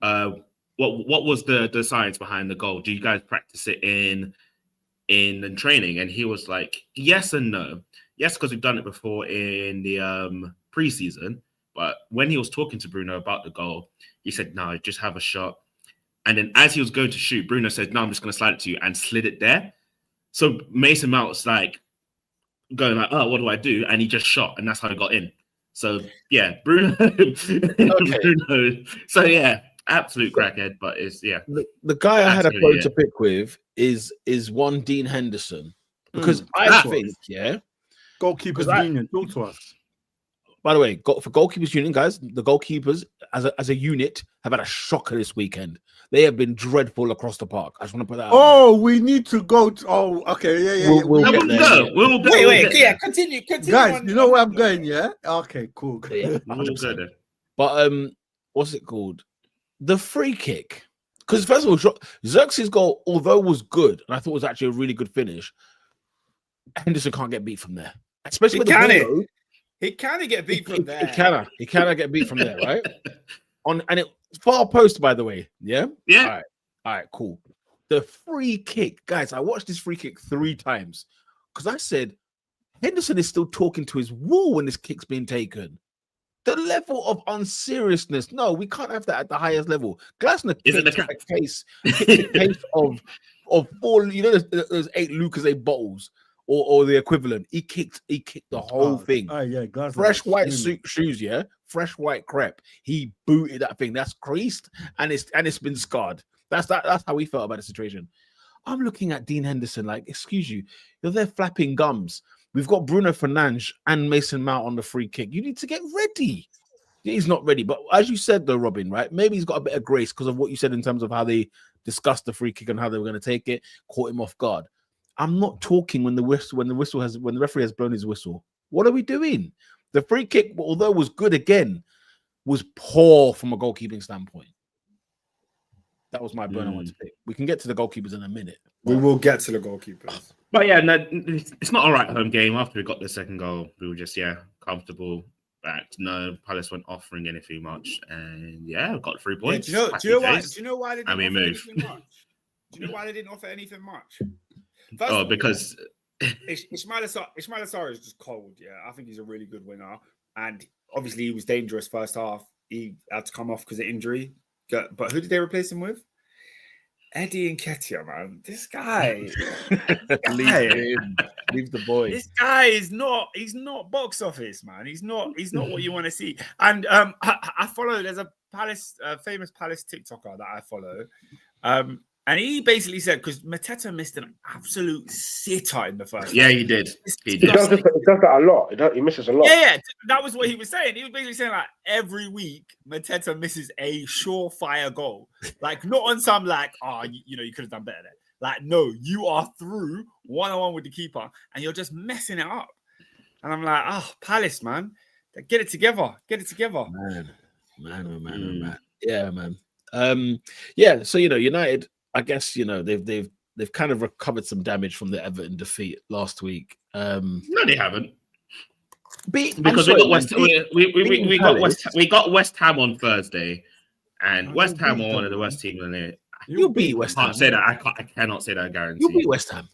"What was the science behind the goal? Do you guys practice it in training?" And he was like, "Yes and no. Yes, because we've done it before in the preseason. But when he was talking to Bruno about the goal, he said, no, just have a shot. And then as he was going to shoot, Bruno said, no, I'm just going to slide it to you and slid it there. So Mason Mount's like going like, oh, what do I do? And he just shot. And that's how he got in. So, yeah, Bruno. Bruno. So, yeah, absolute crackhead. But it's, yeah. The guy I had a quote to pick with is one Dean Henderson. Because I think, Goalkeepers Union, talk to us. By the way, for Goalkeepers Union, guys, the goalkeepers as a unit have had a shocker this weekend. They have been dreadful across the park. I just want to put that out. Oh, we need to go to. Oh, okay, yeah. We'll go. Wait, yeah, continue. Guys, you know where I'm going, yeah? Okay, cool. Yeah, 100%. But what's it called? The free kick. Because first of all, Xerxes' goal, although was good, and I thought was actually a really good finish, Henderson can't get beat from there. Especially with the window. He can get beat from there. He cannot get beat from there, right? And it far post, by the way. Yeah? Yeah. All right, cool. The free kick. Guys, I watched this free kick 3 times because I said Henderson is still talking to his wall when this kick's being taken. The level of unseriousness. No, we can't have that at the highest level. Glasner kicked the case of 4, you know, there's 8 Lucozade bottles. Or the equivalent. He kicked the whole thing. Fresh white shoes, yeah. Fresh white crepe. He booted that thing. That's creased and it's been scarred. That's how we felt about the situation. I'm looking at Dean Henderson like, excuse you, you're there flapping gums. We've got Bruno Fernandes and Mason Mount on the free kick. You need to get ready. He's not ready, but as you said though, Robin, right? Maybe he's got a bit of grace because of what you said in terms of how they discussed the free kick and how they were going to take it, caught him off guard. I'm not talking when the referee has blown his whistle. What are we doing? The free kick, although was good again, was poor from a goalkeeping standpoint. That was my burn I wanted to pick. We can get to the goalkeepers in a minute. We will get to the goalkeepers. But yeah, no, it's not all right home game. After we got the second goal, we were just comfortable. Back. No, Palace weren't offering anything much, and we got 3 points. Do you know why they didn't offer anything much? Do you know why they didn't offer anything much? Because Ismail Assar is just cold. Yeah, I think he's a really good winner, and obviously he was dangerous first half. He had to come off because of injury. But who did they replace him with? Eddie Nketiah, man. This guy, leave the boy. This guy is not. He's not box office, man. He's not what you want to see. And I follow. There's a famous Palace TikToker that I follow. And he basically said, because Mateta missed an absolute sitter in the first. Yeah, he did. He does that a lot. He misses a lot. Yeah, that was what he was saying. He was basically saying like every week Mateta misses a surefire goal. Like not on some like, you could have done better there. Like no, you are through 1-on-1 with the keeper and you're just messing it up. And I'm like, Palace, man, get it together. Man. Yeah, man. So United. I guess they've kind of recovered some damage from the Everton defeat last week. No, they haven't. We got West Ham on Thursday, and West Ham are one of the worst teams in there. You'll beat West Ham. I can't say that. I cannot say that. I guarantee. You'll beat West Ham.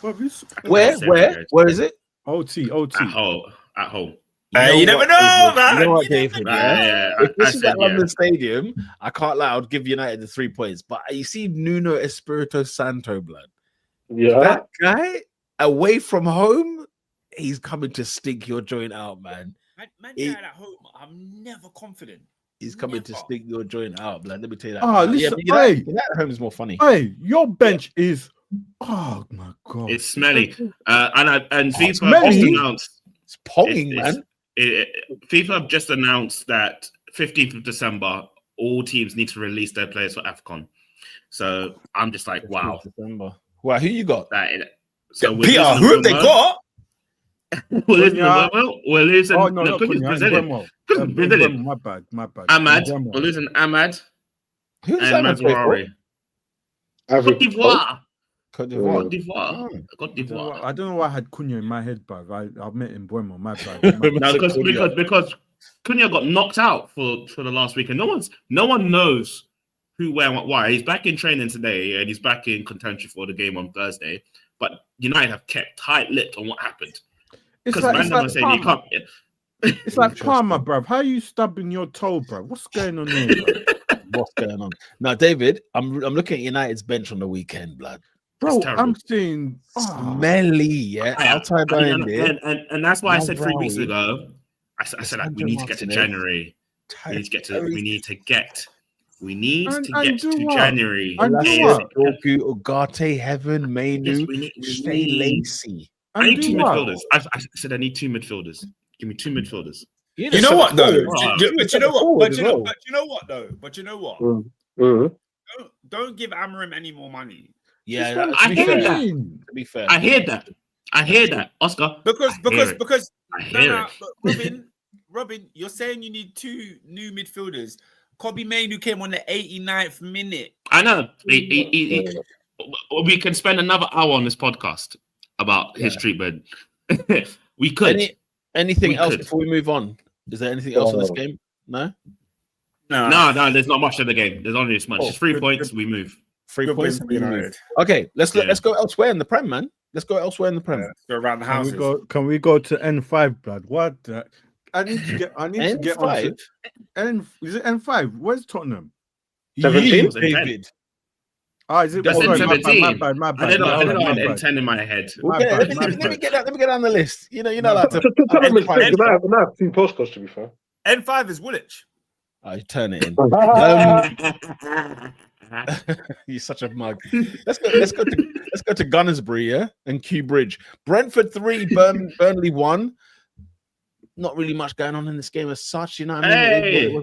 Where is it? OT. At home. You never know, man. You know what, David? If this is at London yeah. Stadium, I can't lie. I'd give United the 3 points. But you see, Nuno Espirito Santo, blood. Yeah. That guy away from home, he's coming to stink your joint out, man. Man, at home, I'm never confident. He's coming to stink your joint out, blood. Let me tell you that. Oh, listen, United at home is more funny. Hey, your bench is. Oh my god, it's smelly. And FIFA just announced. It's ponging, man. FIFA have just announced that 15th of December, all teams need to release their players for AFCON. So I'm just like, wow. December. Wow, who you got? So Peter, who have they got? We're losing. Oh no, Brazilian. My bad. Ahmad. We're losing Ahmad. Who's and Mazraoui. Cote d'Ivoire. I don't know why I had Cunha in my head, but I met him Buemo. My bad. because Cunha got knocked out for the last week, and no one knows who, where, and why. He's back in training today, and he's back in contention for the game on Thursday. But United have kept tight-lipped on what happened. Because saying you can't. It's like karma, bruv. How are you stubbing your toe, bruv? What's going on here? What's going on now, David? I'm looking at United's bench on the weekend, blood. Bro, I'm seeing smelly, yeah. And that's why I said 3 weeks ago. I said like, we need to get to January. We need to get to January. Ugarte, Heaven, Mainu, stay lacy. I need 2 midfielders. I said I need 2 midfielders. Give me 2 midfielders. You know what though? But you know what? Don't give Amorim any more money. Yeah, I hear that. To be fair, I hear that, Oscar. Because Robin, you're saying you need 2 new midfielders. Kobe Mainu came on the 89th minute. I know. We can spend another hour on this podcast about his treatment. We could. Anything else before we move on? Is there anything else in this game? No. There's not much in the game. There's only this much. It's 3 points. We move. 3 points. We move. Okay, let's go elsewhere in the Prem, man. Let's go elsewhere in the Prem. Let's go around the houses. Can we go to N5, blood? What? I need to get on to N. Is it N5? Where's Tottenham? 17. David. Is it? That's N17. My bad. I didn't have N10 in my head. Let me get on the list. You know, like to Tottenham is big. I have 2 postcodes, to be fair. N5 is Woolwich. I turn it in. You're such a mug. Let's go to Gunnersbury, yeah, and Kew Bridge. Brentford 3, Burnley 1. Not really much going on in this game as such, you know what I mean? The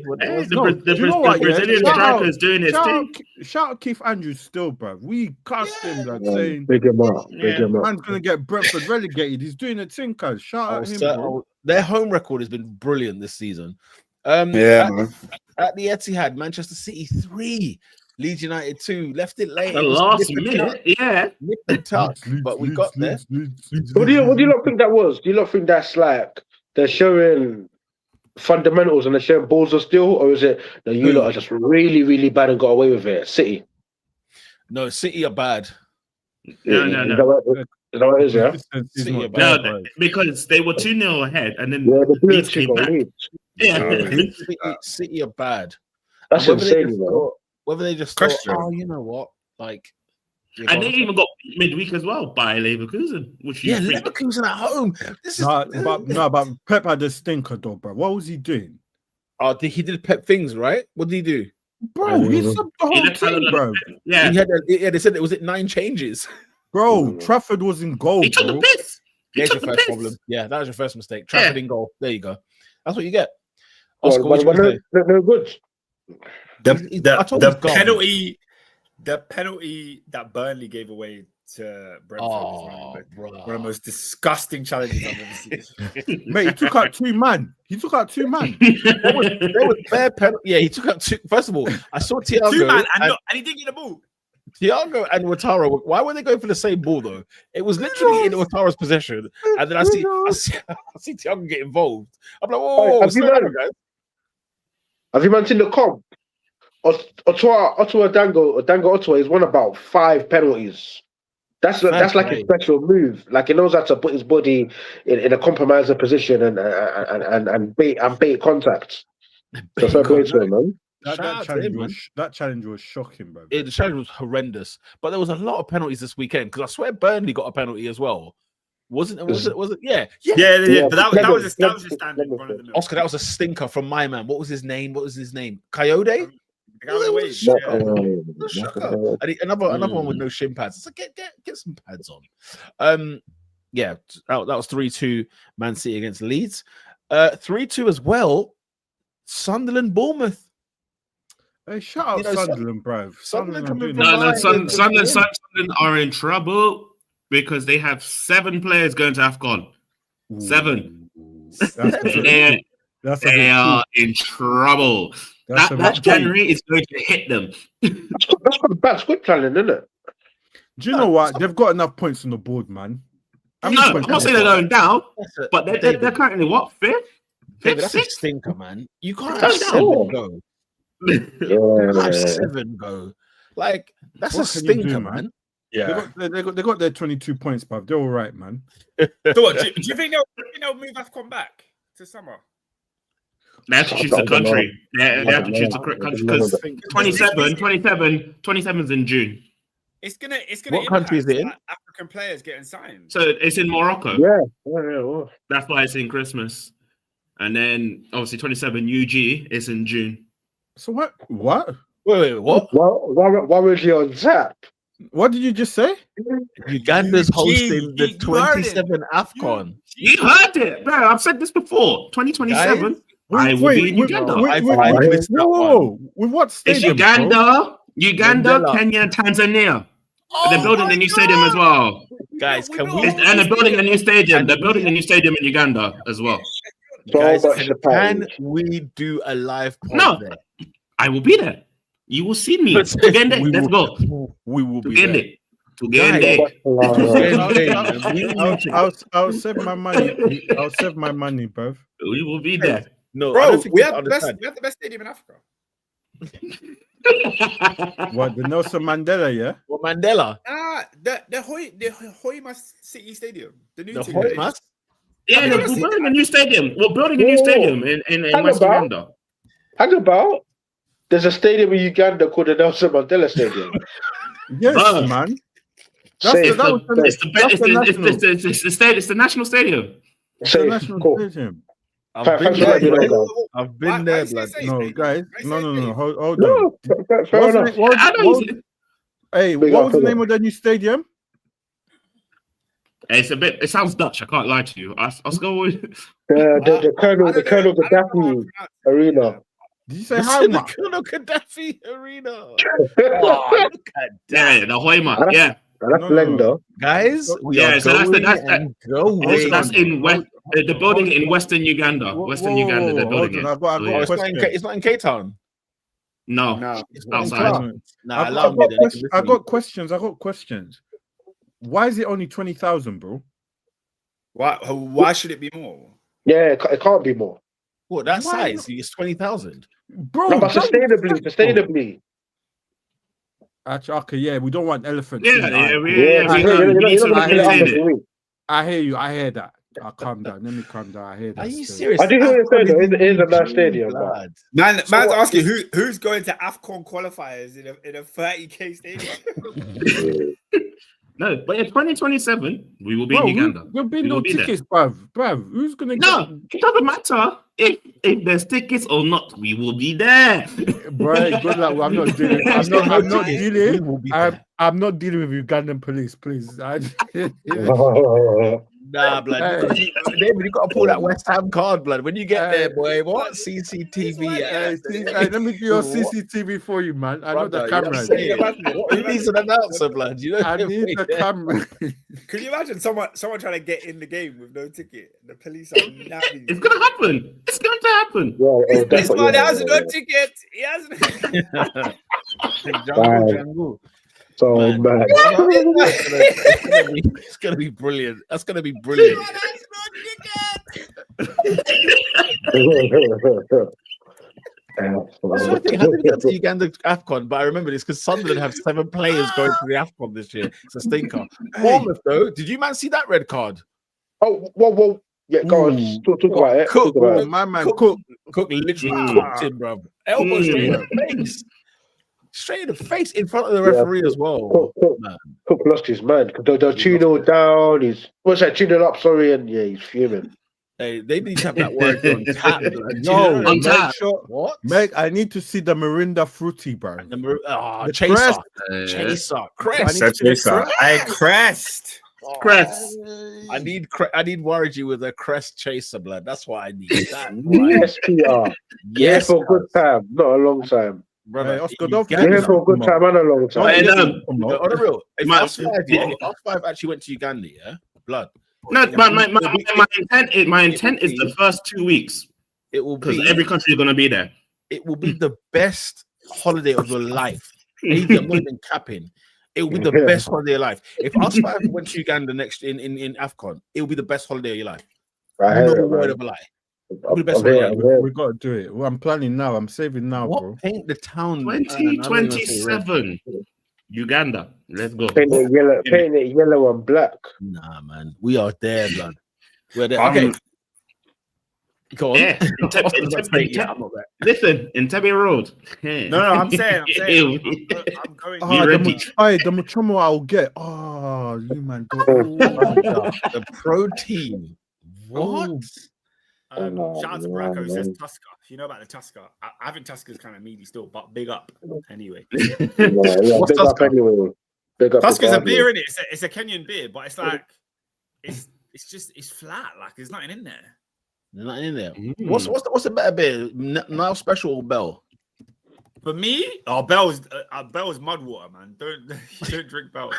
Brazilian striker's doing his thing. Shout out Keith Andrews still, bro. We cussed him, saying big him up. Man's gonna get Brentford relegated. He's doing a thing, cuz. Shout out him. Bro. Their home record has been brilliant this season. At the Etihad, Manchester City 3, Leeds United 2, left it late. The last minute, nip and tuck, but we got there. What do you not think that was? Do you not think that's like they're showing fundamentals and they're showing balls of steel, or is it that you lot are just really, really bad and got away with it? City. No, City are bad. No. Is that what it is, yeah? City are bad. No, because they were 2-0 ahead, and then the came back. City are bad. That's insane, whether they just thought, you know what, like. And they even got midweek as well by Leverkusen. Leverkusen at home. This is but Pep had a stinker though, bro. What was he doing? He did Pep things, right? What did he do, bro? He subbed the whole team, bro. Yeah, they said it was 9 changes, bro. Trafford was in goal. He took the piss. That's your first problem. Yeah, that was your first mistake. Trafford in goal. There you go. That's what you get. Oscar, no good. The penalty that Burnley gave away to Brentford was one of the most disgusting challenges I've ever seen. Mate, he took out 2 man. There was bare penalty. Yeah, he took out 2. First of all, I saw Thiago 2 man and he didn't get the ball. Thiago and Ouattara. Why were they going for the same ball though? It was literally in Ouattara's possession, and then I see Thiago get involved. I'm like, whoa, have you seen the comp? Ottawa Dango is won about 5 penalties. That's like a special move. Like he knows how to put his body in a compromiser position and bait contacts. That's what I'm saying, man. That challenge was shocking, bro. The challenge was horrendous, but there was a lot of penalties this weekend because I swear Burnley got a penalty as well. Was it? Yeah. But that was a standard one of the Oscar, that was a stinker from my man. What was his name? Coyote? Another one with no shin pads. It's like get some pads on. That was 3-2 Man City against Leeds. 3-2 as well. Sunderland Bournemouth. Hey, shut up, Sunderland, bro. Sunderland are in trouble because they have 7 players going to AFCON. 7. They are in trouble. That January is going to hit them. That's got a bad squad planning, isn't it? Do you know what? They've got enough points on the board, man. I'm not saying they're going down, but they're currently what? 5th? David, that's a stinker, man. You can't have 7 go. You can't have 7 go. Like, that's a stinker, man. Yeah, they got their 22 points, bruv. They're all right, man. So what? Do you think they'll move AFCON back to summer? They have to choose the country. They have to choose the correct country because 27's in June. It's gonna. What country is it in? African players getting signed. So it's in Morocco. Yeah. That's why it's in Christmas, and then obviously 27 UG is in June. So what? What? Wait, what? Why was he on tap? What did you just say? Uganda's hosting the 27 AFCON. You heard it, bro. I've said this before. 2027. Guys, I will be in Uganda. With what stadium? It's Uganda, Kenya, Tanzania. They're building a new stadium as well. Guys, and they're building a new stadium. They're building a new stadium in Uganda as well. Guys, can we do a live pod there? I will be there. You will see me. Let's go. We will be there. I'll save my money. I'll save my money, bro. We will be there. No, bro, we have the best stadium in Africa. What, the Nelson Mandela, yeah? What Mandela? The Hoima City Stadium. The new Hoima? Yeah, we're building a new stadium. We're building a new stadium in West Uganda. Hang about. There's a stadium in Uganda called the Nelson Mandela Stadium. Yes, man. It's the national stadium. It's the national stadium. I've been there, blood. No, guys. No. Hold on. What was the name of the new stadium? It sounds Dutch. I can't lie to you. I'll go with the Colonel Gaddafi Arena. Did you say how much? The Colonel Gaddafi Arena. Look at that. Yeah, the Hoima. Yeah. That's Blender. Guys, that's in West. The building in Western Uganda. Uganda, they're building it. It's not in Cape Town. No, it's outside. I got questions. Why is it only 20,000, bro? Why should it be more? Yeah, it can't be more. What, that size? It's 20,000. Bro, no, but sustainably. Actually, okay, yeah, we don't want elephants. I hear you. I hear that. I'll calm down. Let me calm down. I hear that. Are you serious? I do hear you saying it is a nice stadium. Man's asking who's going to AFCON qualifiers in a 30k stadium. No, but in 2027, we will be in Uganda. There'll be no tickets, bruv. Who's gonna get? No, it doesn't matter if there's tickets or not. We will be there, bro. Good luck. I'm not dealing. I'm not dealing with Ugandan police, please. Nah, blood. David, you got to pull that West Ham card, blood. When you get there, boy, what CCTV? Let me do your CCTV for you, man. I know the camera. He needs an announcer, blood. You know, I need the camera. Could you imagine someone trying to get in the game with no ticket? The police are napping. It's gonna happen. It's going to happen. Yeah, this man has no ticket. He hasn't. Jungle. So man. It's gonna be brilliant. That's gonna be brilliant. So I think, how did we get to Uganda AFCON? But I remember this because Sunderland have 7 players going to the AFCON this year. It's a stinker. Bournemouth, though, did you man see that red card? Oh, well. Yeah, go on. Talk about it. Cook, my man, Cook literally cooked him, bro. Elbow straight in the face. Straight in the face in front of the referee as well. Cook lost his mind. They're 2-0 down. He's 2-0 up, sorry, and yeah, he's fuming. Hey, they need to have that word on tap. No, on tap. What? Meg, I need to see the Mirinda fruity, bro. The Chaser. Crest. Crest. Crest. I need Warigi with a Crest Chaser, blood. That's what I need. Yes, PR. Yes, for a good time, not a long time. Brother, Oscar, don't forget for a good time and a long time. On the real, if us 5 actually went to Uganda, yeah, blood. No, my intent is the first 2 weeks. It will because be every country is going to be there. It will be the best holiday of your life. I'm not even capping. It will be the best holiday of your life. If us 5 went to Uganda next in AFCON, it will be the best holiday of your life. No word of a lie. We got to do it. Well, I'm planning now. I'm saving now, bro. Paint the town. 2027. Uganda. Let's go. Paint it yellow and black. Nah, man. We are there, blood. We're there. Okay. Go on. Yeah. Listen, in Tebby Road. No, I'm saying. I'm going. The Muchomo I'll get. Oh, you man. The protein. What? Shout out to Bracco, who says Tusker. If you know about the Tusker, I think Tusker's kind of meaty still, but big up anyway. What's big up anyway? Tusker's a beer, isn't it? It's a Kenyan beer, but it's like it's flat. Like there's nothing in there. There's nothing in there. What's a better beer? Now Special or Bell? For me, Bell's Mudwater, man. Don't drink Bell.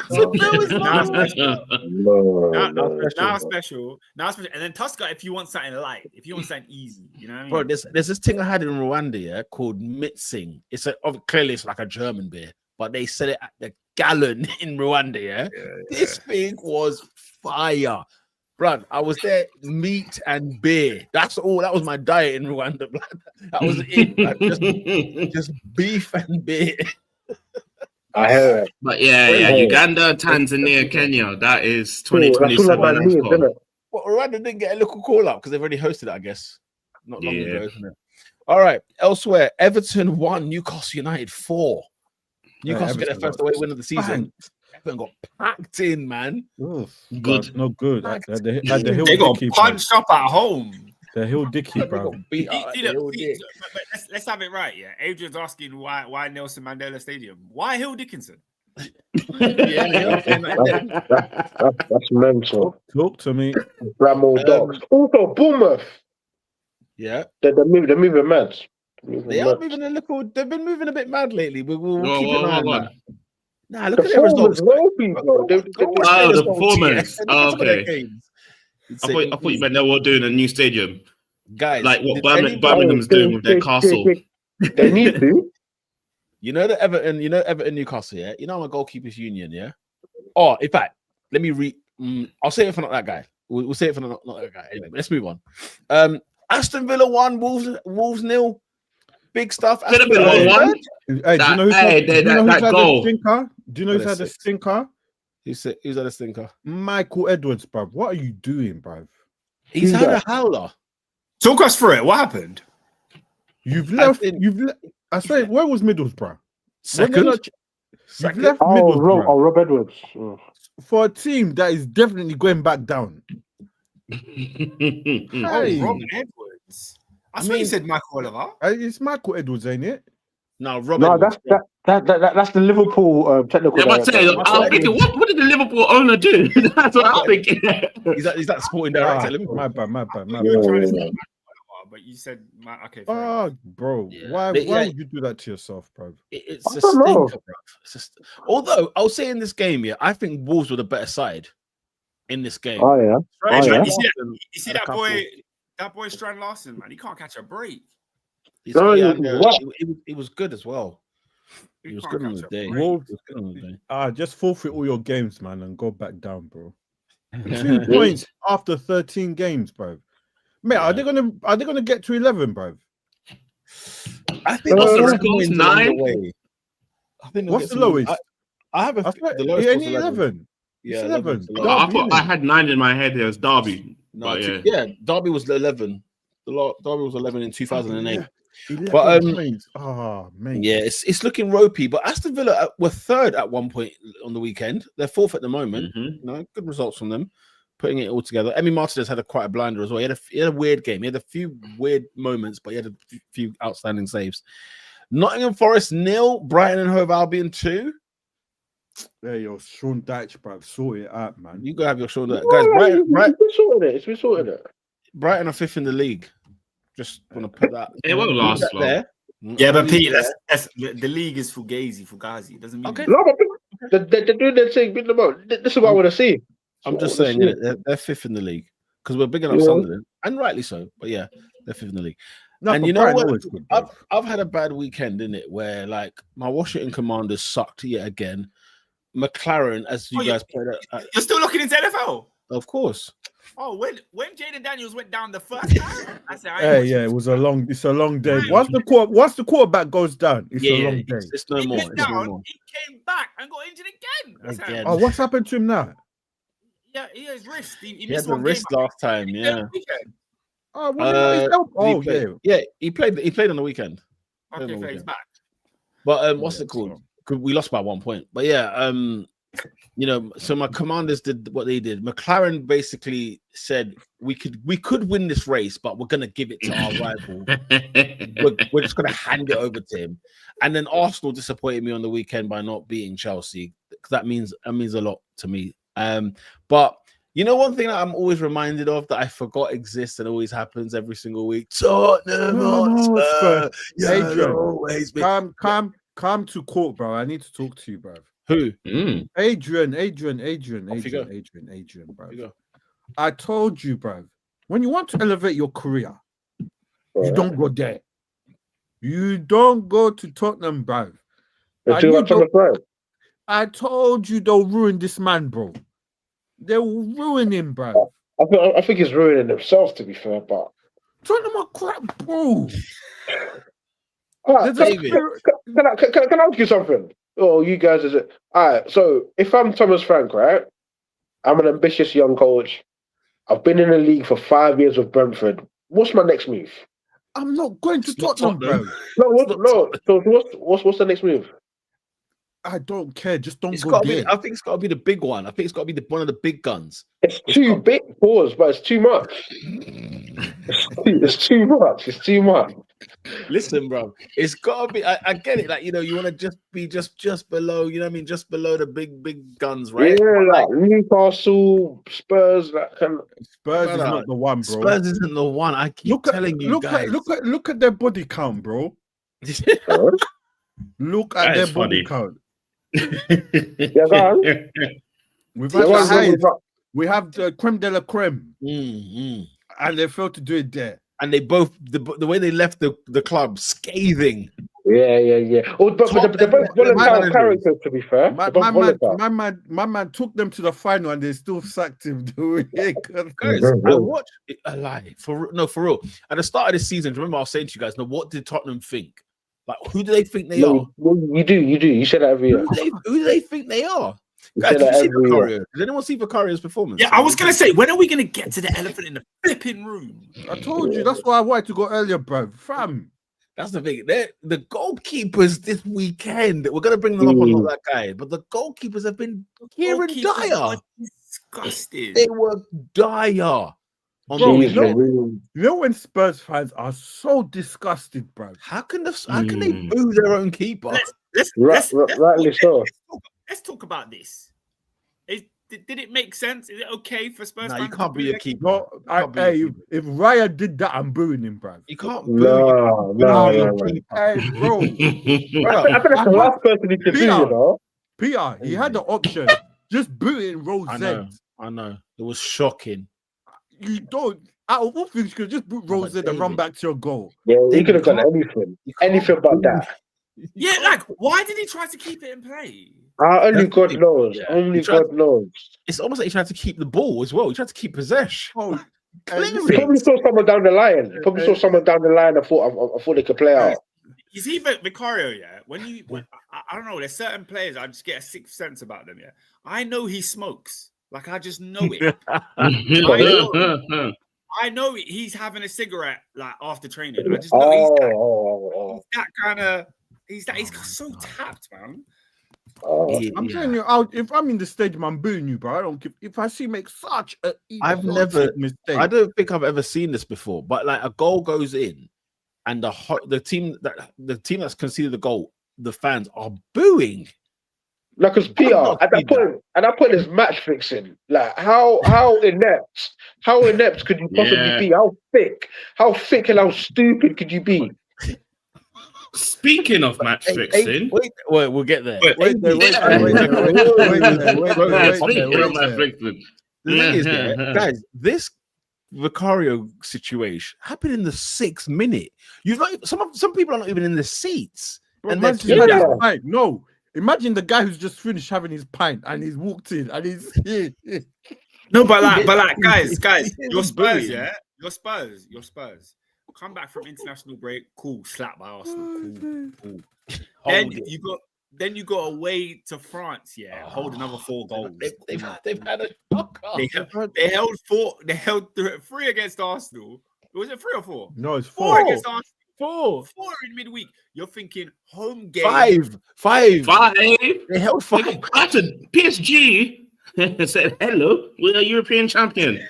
Now special, and then Tusker if you want something light, if you want something easy, you know what I mean? Bro, there's this thing I had in Rwanda, yeah, called Mitsing. Clearly it's like a German beer, but they sell it at the gallon in Rwanda, yeah. This thing was fire. Bruh, I was there, meat and beer. That's all. That was my diet in Rwanda, blood. That was it. Just beef and beer. I heard it. But yeah, Uganda, Tanzania, Kenya. That is 2027. Well, Rwanda didn't get a local call up because they've already hosted it, I guess. Not long ago, isn't it? All right. Elsewhere, Everton 1, Newcastle United 4. Newcastle get their first away win of the season. Everton got packed in, man. Good. No good. They got punched up at home. The Hill Dicky, bro. Let's have it right, yeah. Adrian's asking why Nelson Mandela Stadium. Why Hill Dickinson? That's mental. Talk to me. Bramall Dogs. Also, Bournemouth. Yeah. They're moving mad. They are moving a little. They've been moving a bit mad lately. We'll keep an eye on that. Nah, look at their results. The performance. Okay. I thought you meant they were doing a new stadium. Guys, like what Birmingham's doing with their castle. They need to. You know Everton Newcastle, yeah? You know my goalkeepers union, yeah? Oh, in fact, let me read. I'll say it for not that guy. We'll say it for not that guy. Anyway, let's move on. Aston Villa 1, Wolves 0. Big stuff. Hey, do you know who's had the stinker? Do you know who's had the stinker? Who's had a stinker? Michael Edwards, bruv. What are you doing, bruv? He's had a howler. Talk us through it. What happened? You've left. I swear, where was Middlesbrough? Second. You've left Middlesbrough. Rob Edwards. For a team that is definitely going back down. Rob Edwards. I mean, you said Michael Oliver. It's Michael Edwards, ain't it? No, Robert. No, that's the Liverpool technical. Yeah, I'm thinking, what did the Liverpool owner do? That's what I'm thinking. He's that sporting director. Liverpool. My bad. But you said, okay. Bro, yeah. Why would you do that to yourself, bro? It's a stinker, bro. Although I'll say in this game, yeah, I think Wolves were the better side in this game. Oh yeah. Right, oh, yeah. You see that boy. That boy Strand Larson, man, he can't catch a break. He was good as well. He was good on the day. Just forfeit all your games, man, and go back down, bro. 2 points after 13 games, bro. Mate, are they gonna get to 11, bro? I think Score's 9. I think what's the lowest? I have the lowest. Any 11. Yeah, 11. I thought I had 9 in my head. It was Derby. No, but Derby was 11. Derby was 11 in 2008. 11 but points. Oh man, yeah, it's looking ropey. But Aston Villa were third at one point on the weekend. They're fourth at the moment. You know, good results from them. Putting it all together. Emi Martinez had quite a blinder as well. He had a weird game. He had a few weird moments, but he had a few outstanding saves. Nottingham Forest 0, Brighton and Hove Albion 2. Hey, yo, Sean Dyche, bro, sort it out, man. You go have your shoulder, guys. Brighton, It's been sorted it. Brighton are 5th in the league. Just want to put that. It won't last long. There. Yeah, but Pete, the league is fugazi. It doesn't mean. Okay. No, but they're doing their thing. This is what I want to see. I'm just saying they're 5th in the league because we're big enough Sunderland, and rightly so. But yeah, they're 5th in the league. No, and you know what? Good, I've had a bad weekend, innit? Where like my Washington Commanders sucked yet again. McLaren, as you guys played you're still looking into NFL? Of course. Oh, when Jaden Daniels went down the first time, I said, it's a long day. Once the quarterback goes down, it's a long day. It's no more. He came back and got injured again. Oh, what's happened to him now? Yeah, he has wrist. He had the wrist last time. Yeah. He played on the weekend. Okay, so he's back. But what's it called? We lost by 1 point. But yeah, you know, so my Commanders did what they did. McLaren basically said we could win this race, but we're gonna give it to our rival. We're just gonna hand it over to him. And then Arsenal disappointed me on the weekend by not beating Chelsea. That means a lot to me. But you know, one thing that I'm always reminded of that I forgot exists and always happens every single week. Tottenham Hotspur. Adrian, come to court, bro. I need to talk to you, bro. Who? Adrian, bro. I told you, bro. When you want to elevate your career, you don't go there. You don't go to Tottenham, bro. I told you they'll ruin this man, bro. They'll ruin him, bro. I think he's ruining himself, to be fair, but Tottenham are crap, bro. David, can I ask you something? Oh, you guys, is it? All right, so if I'm Thomas Frank, right? I'm an ambitious young coach. I've been in the league for 5 years with Brentford. What's my next move? I'm not going to Tottenham, bro. No. So what's the next move? I don't care. Just don't go there. I think it's got to be the big one. I think it's got to be one of the big guns. It's too big, pause, but it's too much. It's too much. It's too much. Listen, bro, it's got to be. I get it. Like, you know, you want to just be just below. You know what I mean? Just below the big guns, right? Yeah, like Newcastle, Spurs. Spurs is not the one, bro. Spurs isn't the one. I keep telling you guys. Look at their body count, bro. Look at their body count. We have the creme de la creme, and they failed to do it there. And they both the way they left the club scathing. Yeah. Oh, but they're both volatile characters, to be fair. My man took them to the final, and they still sacked him. Guys, I watched it alive for real. At the start of this season, remember I was saying to you guys, what did Tottenham think? Like, who do they think they are? Well, you do. You say that every year. Who do they think they are? Guys, did you see Vicario? Did anyone see Vicario's performance? Yeah, I was going to say, when are we going to get to the elephant in the flipping room? I told you. That's why I wanted to go earlier, bro. Fam. That's the thing. The goalkeepers this weekend, we're going to bring them up on that guy, but the goalkeepers have been Kieran Dyer. Disgusting. They were dire. Bro, you know when Spurs fans are so disgusted, bro. How can they boo their own keeper? Rightly so. Let's talk about this. Did it make sense? Is it okay for Spurs fans? You can't be a keeper. No, if Raya did that, I'm booing him, bro. You can't boo. No. Hey, bro. I think that's the last person he could do, you know. Peter, he had the option. Just booting Rose. I know. It was shocking. You don't. Out of all things, you could just boot Rose and run back to your goal. Yeah, he could have done anything but that. Yeah, like, why did he try to keep it in play? Only God knows. Yeah. Only God knows. It's almost like he tried to keep the ball as well. He tried to keep possession. Oh, He probably saw someone down the line. I thought they could play out. You see, Vicario, yeah. I don't know, there's certain players I just get a sixth sense about them. Yeah, I know he smokes. Like I just know it. I know he's having a cigarette like after training. I just know he's that kind of. He's so tapped, man. I'm telling you, if I'm in the stadium, I'm booing you, bro. I don't give. If I see him make such a mistake. I don't think I've ever seen this before. But like a goal goes in, and the team that's conceded the goal, the fans are booing. Like, because Peter at that point is match fixing. Like, how inept could you possibly be? How thick and how stupid could you be? Speaking of match fixing, wait, we'll get there. Wait there. The thing is, guys, this Vicario situation happened in the 6th minute. Some people are not even in the seats, and imagine the guy who's just finished having his pint and he's walked in and he's no, but guys, your Spurs, yeah, your Spurs. Come back from international break, cool, slap by Arsenal, cool. Then you go away to France, yeah, hold another 4 goals. They've had a shocker. They held 4. They held 3 against Arsenal. Was it 3 or 4? No, it's 4 against Arsenal. 4 in midweek. You're thinking home game. 5. They held 5. PSG said, "Hello, we're a European champion."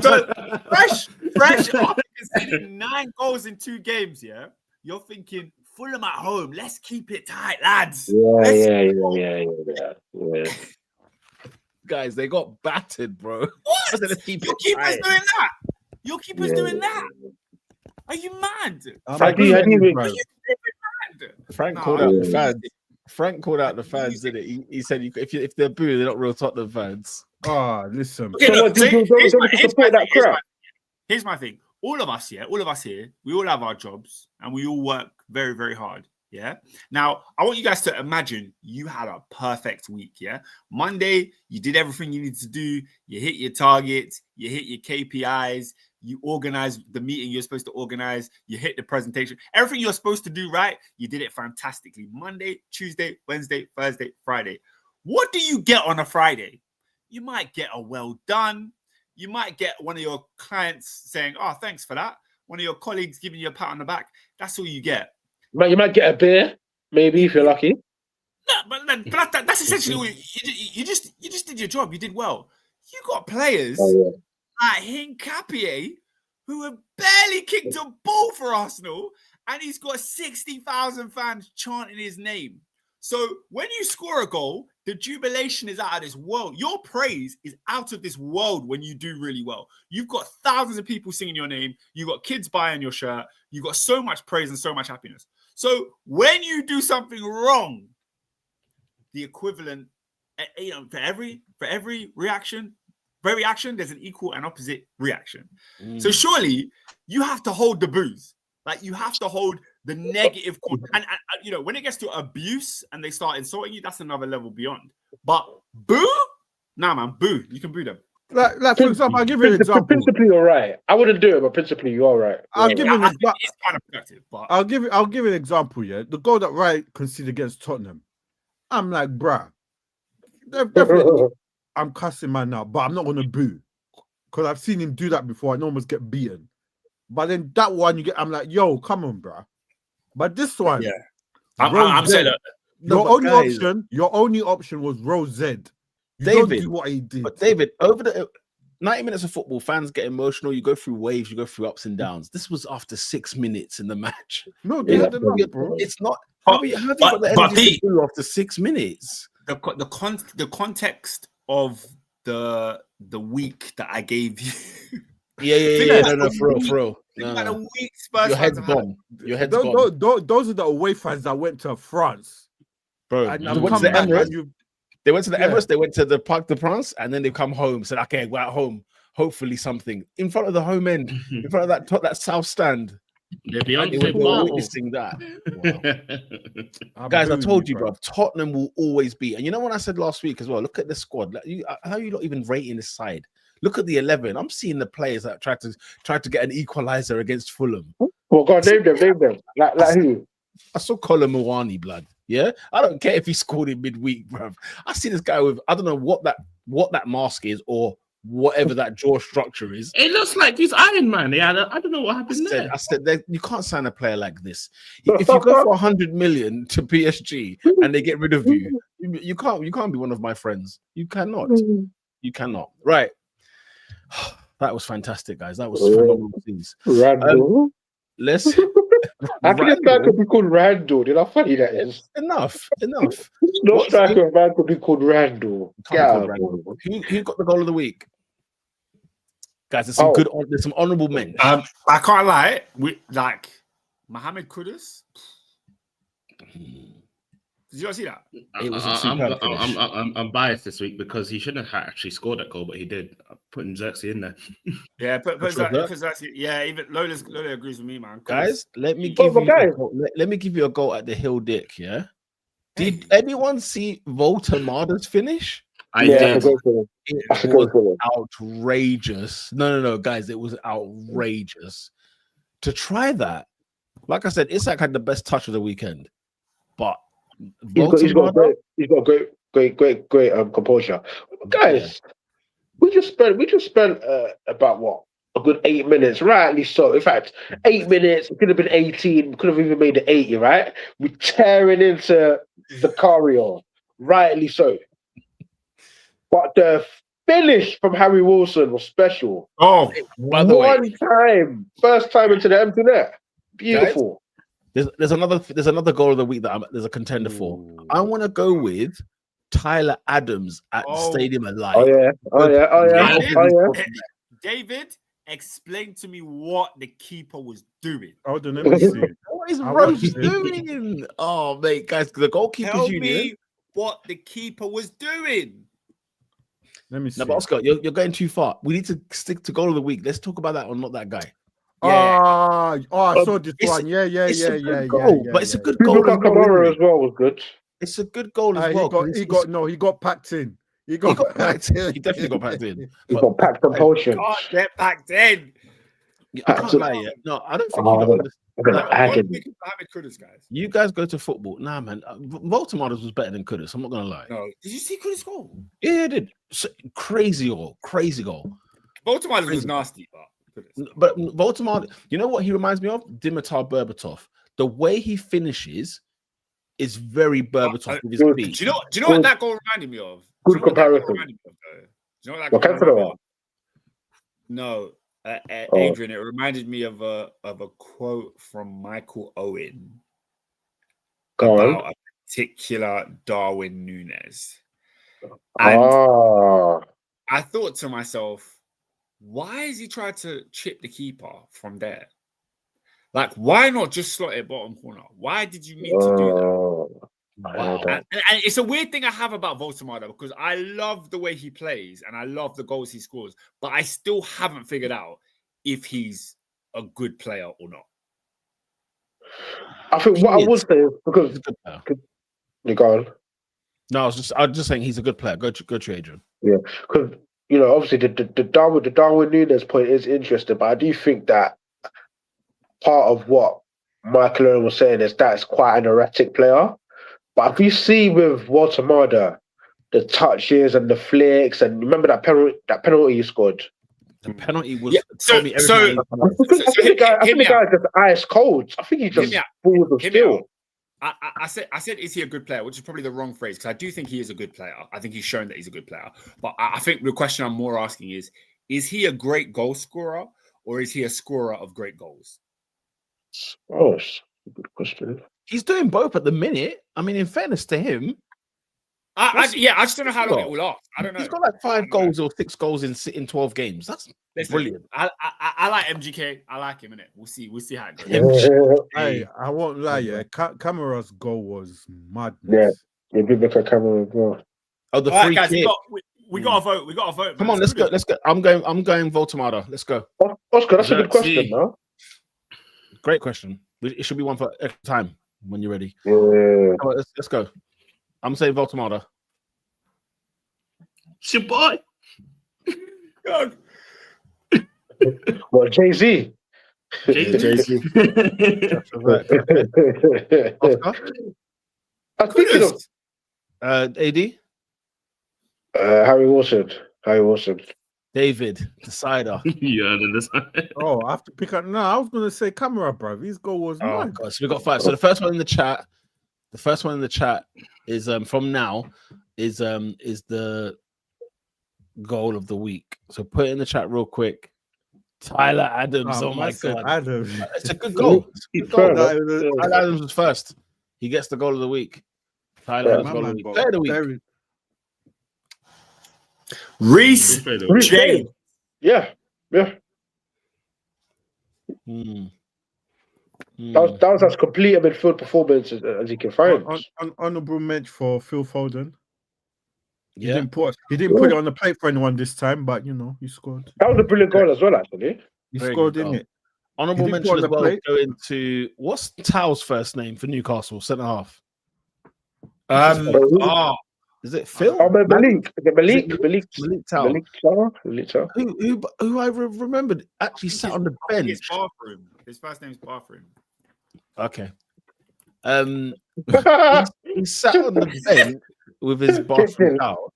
So, fresh after conceding 9 goals in 2 games. Yeah, you're thinking Fulham at home. Let's keep it tight, lads. Yeah. Guys, they got battered, bro. What? Your keeper's doing that. Your keeper's doing that. Are you mad? Frank called out the fans. Frank called out the fans, didn't he? He said, if they're booing, they're not real Tottenham fans. Listen. Okay, here's my thing. All of us here, we all have our jobs and we all work very, very hard. Yeah. Now, I want you guys to imagine you had a perfect week. Yeah. Monday, you did everything you needed to do. You hit your targets. You hit your KPIs. You organize the meeting you're supposed to organize. You hit the presentation. Everything you're supposed to do right, you did it fantastically. Monday, Tuesday, Wednesday, Thursday, Friday. What do you get on a Friday? You might get a well done. You might get one of your clients saying, "Oh, thanks for that." One of your colleagues giving you a pat on the back. That's all you get. You might get a beer, maybe, if you're lucky. No, but that's essentially what you just did your job. You did well. You got players like Hincapié who have barely kicked a ball for Arsenal, and he's got 60,000 fans chanting his name. So when you score a goal, the jubilation is out of this world. Your praise is out of this world when you do really well. You've got thousands of people singing your name. You've got kids buying your shirt. You've got so much praise and so much happiness. So when you do something wrong, the equivalent, for every reaction, there's an equal and opposite reaction. So surely you have to hold the boos. Like you have to hold the negative. And when it gets to abuse and they start insulting you, that's another level beyond. But boo? Nah, man, boo. You can boo them. Like for example, I'll give you an example. Principally, you're right. I wouldn't do it, but principally, you're right. It's kind of productive, but I'll give you an example. Yeah, the goal that Wright conceded against Tottenham. I'm like, bruh, definitely. I'm cussing man now, but I'm not gonna boo because I've seen him do that before and almost get beaten. But then that one I'm like, yo, come on, bruh. But this one, I'm saying that your only option was Rose Z. David, do what he did. But David, over the 90 minutes of football, fans get emotional. You go through waves, you go through ups and downs. This was after 6 minutes in the match. No, bro. It's not. How you got the energy to do after 6 minutes? The context of the week that I gave you. Yeah. No, for real. A week Spurs your head's gone. Your head's gone. Those are the away fans that went to France, bro. They went to the Emirates. They went to the Emirates. They went to the Parc de France, and then they come home. Said, "Okay, we're at home. Hopefully, something in front of the home end, in front of that south stand." They're witnessing that. Wow. Guys, I told you, bro. Tottenham will always be. And you know what I said last week as well? Look at the squad. How are you not even rating this side? Look at the 11. I'm seeing the players that tried to get an equalizer against Fulham. Well, God, name them. Like who? I saw Colin Mawani, blood. Yeah, I don't care if he scored in midweek, bruv. I see this guy with I don't know what that mask is or whatever that jaw structure is. It looks like he's Iron Man. Yeah, I don't know what happened there. I said you can't sign a player like this. If you go for 100 million to PSG and they get rid of you, you can't be one of my friends. You cannot. You cannot. Right. That was fantastic, guys. That was phenomenal things. Let's. I think a man could be called Randall. You know how funny that is. Enough. No striker of man could be called Randall. Yeah. Who got the goal of the week? Guys, there's some there's some honourable men. I can't lie. Mohamed Kudus. Did you not see that? I'm biased this week because he shouldn't have actually scored that goal, but he did. I'm putting Xerxes in there. Yeah, put Xerxes. Yeah, even Lola agrees with me, man. Guys, let me give you a goal at the Hill Dick. Yeah. Did anyone see Voltamada's finish? I did. It was outrageous. No, guys, it was outrageous to try that. Like I said, Isak had the best touch of the weekend, but he's got great composure. Guys, we just spent about what, a good 8 minutes, rightly so. In fact, 8 minutes, it could have been 18, could have even made it 80, right? We're tearing into the Cario, rightly so. But the finish from Harry Wilson was special. Oh, by the way, first time into the empty net. Beautiful. Guys, there's another goal of the week that there's a contender for. I want to go with Tyler Adams at the Stadium of Light. Oh yeah. David, explain to me what the keeper was doing. Let me see. What is Rose doing? Oh, mate, guys, the goalkeeper. Tell me what the keeper was doing. Let me see. No, but Oscar, you're going too far. We need to stick to goal of the week. Let's talk about that or not that guy. I saw this one. Yeah. But it's a good goal as well. Was good. It's a good goal as well. He got packed in. He packed in. He definitely got packed in. He got packed in potion. Get packed in. I can't lie yet. No, I don't think you don't understand. Guys. You guys go to football. Nah, man. Voltamada's was better than Kudus. I'm not gonna lie. No, did you see Kudus' goal? Yeah, I did. Crazy goal. Voltamada was nasty, but Voltamada, you know what he reminds me of? Dimitar Berbatov. The way he finishes is very Berbatov with his feet. Do you know what that goal reminded me of? Good comparison. Do you know what that goal reminded me of? No, Adrian. It reminded me of a quote from Michael Owen about a particular Darwin Núñez. And I thought to myself, why is he trying to chip the keeper from there? Like, why not just slot it bottom corner? Why did you need to do that? And it's a weird thing I have about Voltamada because I love the way he plays and I love the goals he scores, but I still haven't figured out if he's a good player or not. I think what I would say is because you go on. No, I was just saying he's a good player. Go to Adrian. Yeah, because obviously the Darwin Núñez point is interesting, but I do think that part of what Michael Owen was saying is that's quite an erratic player. But if you see with Voltamada, the touches and the flicks, and remember that penalty he scored. The penalty was I think the guy just ice cold. I think he just balls of steel. I said, is he a good player? Which is probably the wrong phrase because I do think he is a good player. I think he's shown that he's a good player. But I think the question I'm more asking is he a great goal scorer or is he a scorer of great goals? Oh, that's a good question. He's doing both at the minute. I mean, in fairness to him, I just don't know how long it will last. I don't know. He's got like 5 goals or 6 goals in 12 games. That's brilliant. I like MGK. I like him, innit? We'll see how it goes. Hey, I won't lie. Yeah, Camara's goal was madness. Yeah, good look at Camara as well. Oh, the free guys, kick. We got to vote. Come on, let's go. I'm going Voltamada. Let's go. Oscar, that's a good question, man. Great question. It should be one for extra time when you're ready. Yeah. Come on, let's go. I'm saying Voltamada. It's your boy. God. What, Jay-Z? Jay-Z. Oscar? I'm thinking of AD? Harry Wilson. David, decider. You heard of this? Oh, I have to pick up. No, I was going to say camera, bro. His goal was Oh, mad. God. So we got 5. So the first one in the chat is from now is the goal of the week. So put it in the chat real quick. Tyler Adams. Oh my God. Adams. It's a good goal. Fair Tyler enough. Adams was first. He gets the goal of the week. Tyler Adams goal of the week. Player of the week. Reece James. Yeah. That was as complete a midfield performance as you can find. Honorable mention for Phil Foden. He Yeah. didn't put it on the plate for anyone this time, but he scored. That was a brilliant goal as well, actually. He Very scored good in goal. it. Honorable He didn't mention put as on the well. plate. Going to what's Tao's first name for Newcastle centre half? Is it Phil? Oh, Malik Tao. Malik Tao. Who I remembered actually sat on the bench. His bathroom. His first name's Bathroom. Okay. He sat on the bench with his bathroom out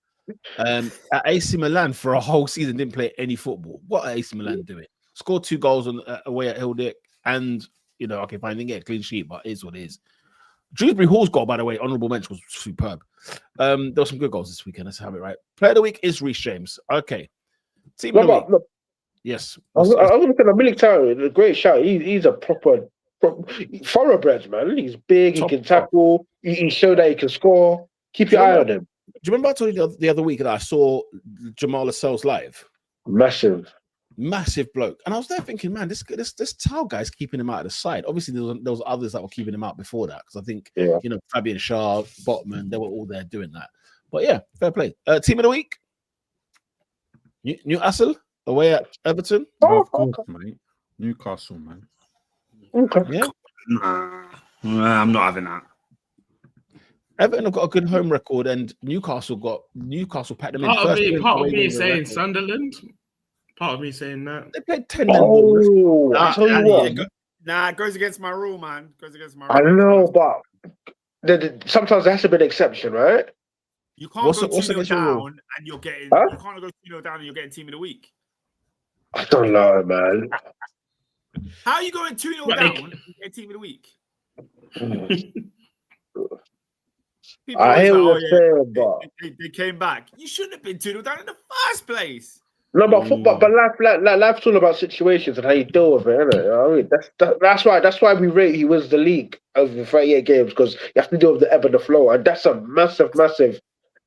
at AC Milan for a whole season. Didn't play any football. What are AC Milan doing? Scored 2 goals away at Hildick, and okay, fine, didn't get a clean sheet, but it is what it is. Dewsbury Hall's goal, by the way, honourable mention, was superb. There were some good goals this weekend. Let's have it right. Player of the week is Reece James. Okay. Team of the week. Yes. I was going to say Malik Tao, a great shout. He's a proper thoroughbred, man. He's big. He can tackle. He showed that he can score. Keep your eye on him. Do you remember I told you the other week that I saw Jamal Lascelles live? Massive bloke. And I was there thinking, man, this Tao guy's keeping him out of the side. Obviously, there was others that were keeping him out before that. Because I think, Fabian Schär, Botman, they were all there doing that. But yeah, fair play. Team of the week? Newcastle away at Everton? Oh, of course, mate. Newcastle, man. Okay. Yeah. I'm not having that. Everton have got a good home record, and Newcastle packed them in. Part of me saying Sunderland. Part of me saying that. They played 10 men. I tell you what. It goes against my rule, man. I don't know, but sometimes there has to be an exception, right? You can't go 2-0 down and you're getting. Huh? You can't go 2-0 down and you're getting team of the week. I don't know, man. How are you going 2-0 down and get team of the week? I hear what you're saying, but they came back. You shouldn't have been 2-0 down in the first place. No, but football, but life's all about situations and how you deal with it, isn't it? You know what I mean, that's why we rate he wins the league over 38 games, because you have to deal with the ebb and the flow, and that's a massive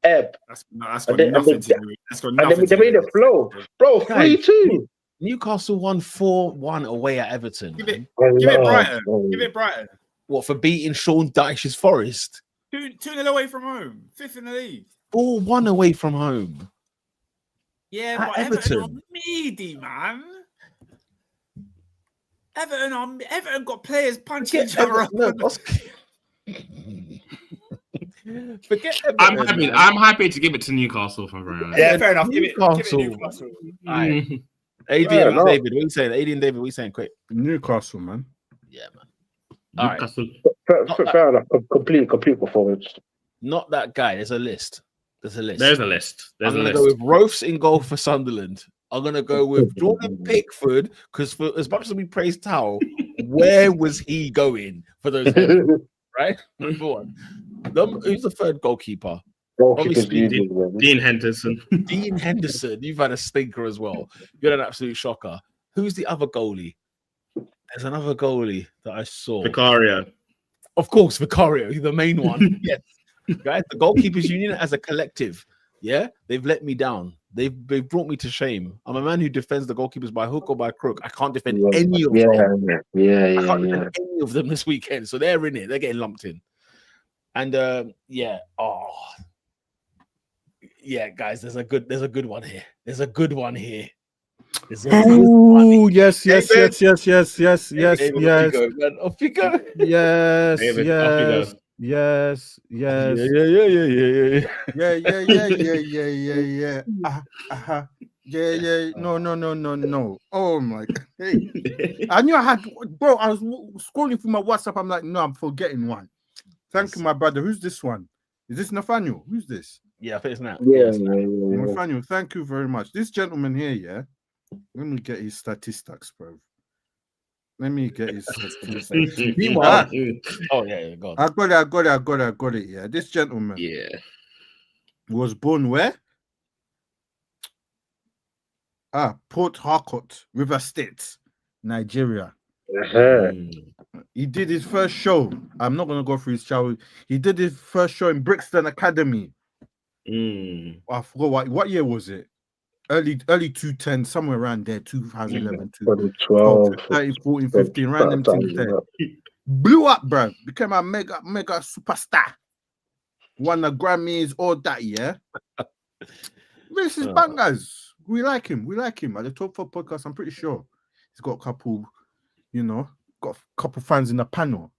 ebb. That's got nothing to do with it. That's got nothing to do with it. They made it flow, bro. 3-2. Newcastle won 4-1 away at Everton. Give it Brighton. Give it Brighton. What, for beating Sean Dyche's Forest? 2-0 away from home. 5th in the league. 4-1 away from home. Yeah, but Everton are meaty, man. Everton got players punching each other up. Forget Everton. I'm happy to give it to Newcastle for very Yeah, fair enough. Newcastle. Give it Newcastle. Right. AD and David, what are you saying? AD and David, what are you saying? Quick. Newcastle, man. Yeah, man. All Newcastle. Right. Fair enough. Complete performance. Not that guy. There's a list. There's a list. I'm going to go with Rofes in goal for Sunderland. I'm going to go with Jordan Pickford, because for as much as we praise Tao, where was he going for those headers, right? Number one. Who's the third goalkeeper? Obviously, Dean Henderson. Dean Henderson. You've had a stinker as well. You're an absolute shocker. Who's the other goalie? There's another goalie that I saw. Vicario. Of course, Vicario, the main one. Yes. Guys, the goalkeepers union as a collective, they've let me down. They've brought me to shame. I'm a man who defends the goalkeepers by hook or by crook. I can't defend any of them. I can't defend any of them this weekend. So they're in it. They're getting lumped in. And guys, there's a good one here. There's a good one here. Oh, yes. Yes. Off you go. Yes. David, Yes. Yes. Yeah. Yeah. Yeah. No. Oh my God. Hey. I knew I had, bro. I was scrolling through my WhatsApp. I'm like, no, I'm forgetting one. Thank you, my brother. Who's this one? Is this Nathaniel? Who's this? Yeah, I think it's now. Yeah. Nathaniel, thank you very much. This gentleman here, yeah. Let me get his statistics, bro. Let me get his statistics. Meanwhile, oh yeah, God. I got it. Yeah, this gentleman, was born where? Port Harcourt, River State, Nigeria. He did his first show. I'm not gonna go through his childhood. He did his first show in Brixton Academy. I forgot what year was it? Early 2010, somewhere around there, 2011, 2012, 13, 14, 15, around them things there. Blew up, bro. Became a mega superstar. Won the Grammys, all that, yeah. This is bangers. We like him. At the Top 4 podcast, I'm pretty sure he's got a couple, got a couple fans in the panel.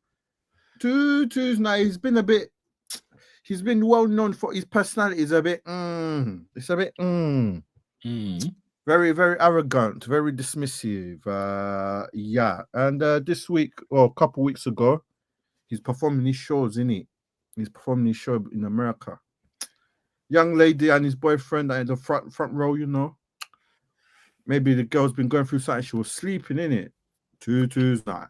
Tutu's now, he's been well known for his personality. It's a bit, it's a bit, very, very arrogant, very dismissive. Yeah. And this week, or a couple weeks ago, he's performing his shows, innit? He's performing his show in America. Young lady and his boyfriend are in the front row, Maybe the girl's been going through something. She was sleeping, innit? Tutu's not.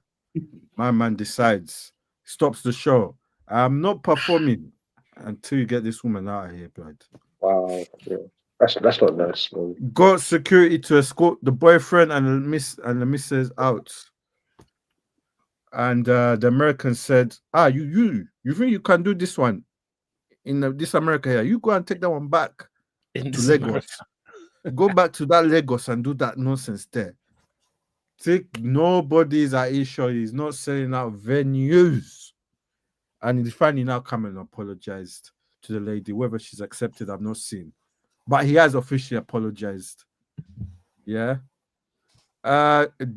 My man decides, stops the show. I'm not performing until you get this woman out of here, blood. Wow. Yeah. That's not nice, man. Got security to escort the boyfriend and the missus out. And the American said, you think you can do this one in this America here? You go and take that one back to Lagos. Go back to that Lagos and do that nonsense there. Nobody's at issue. He's not selling out venues. And he finally now come and apologized to the lady. Whether she's accepted, I've not seen. But he has officially apologized. Yeah. Damini.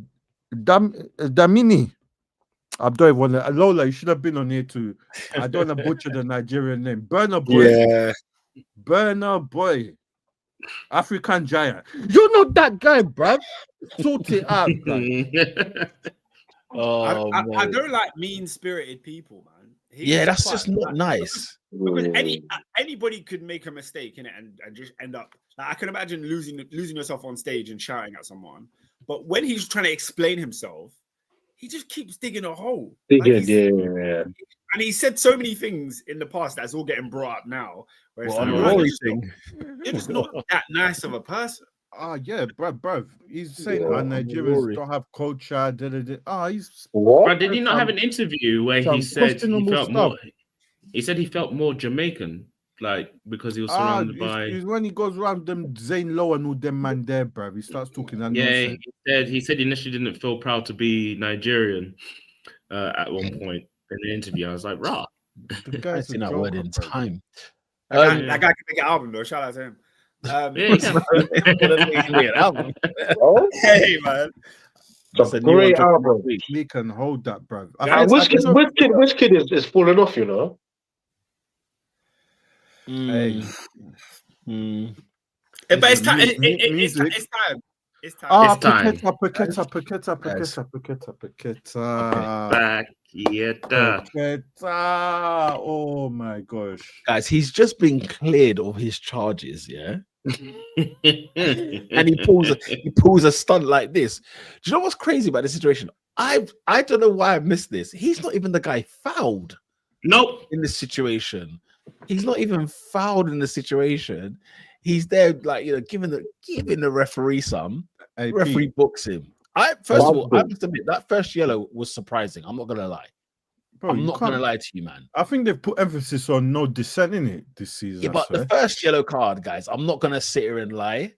I don't even want to. Lola, you should have been on here too. I don't want to butcher the Nigerian name. Burner Boy. Yeah. Burner Boy. African giant. You know that guy, bruv. Sort it out, bruv. I don't like mean-spirited people, man. That's just not nice. Because anybody could make a mistake in it and just end up. Like, I can imagine losing yourself on stage and shouting at someone. But when he's trying to explain himself, he just keeps digging a hole. Yeah. And he said so many things in the past that's all getting brought up now. Where it's you're just not that nice of a person. Yeah, bruv. He's saying Nigerians don't have culture. He's what? But did he not have an interview where he said he felt more? He said he felt more Jamaican, like because he was surrounded by. It's when he goes around them Zane Lowe and all them man there, bruv. He starts talking. He said he initially didn't feel proud to be Nigerian at one point in the interview. I was like, rah. The guy's seen that word in time. That guy can make an album though. Shout out to him. Hey man, that's a great album. We can hold that, bro. Which kid is falling off? Hey. But it's time. It's time. Paqueta. Oh my gosh. Guys, he's just been cleared of his charges, yeah? And he pulls a stunt like this. Do you know what's crazy about the situation? I don't know why I missed this. He's not even the guy fouled. Nope. In this situation. He's not even fouled in the situation. He's there, like, giving the referee some. Referee books him. First of all, I must admit that first yellow was surprising. I'm not gonna lie. Bro, I'm not gonna lie to you, man. I think they've put emphasis on no dissent in it this season. Yeah, but the first yellow card, guys, I'm not gonna sit here and lie.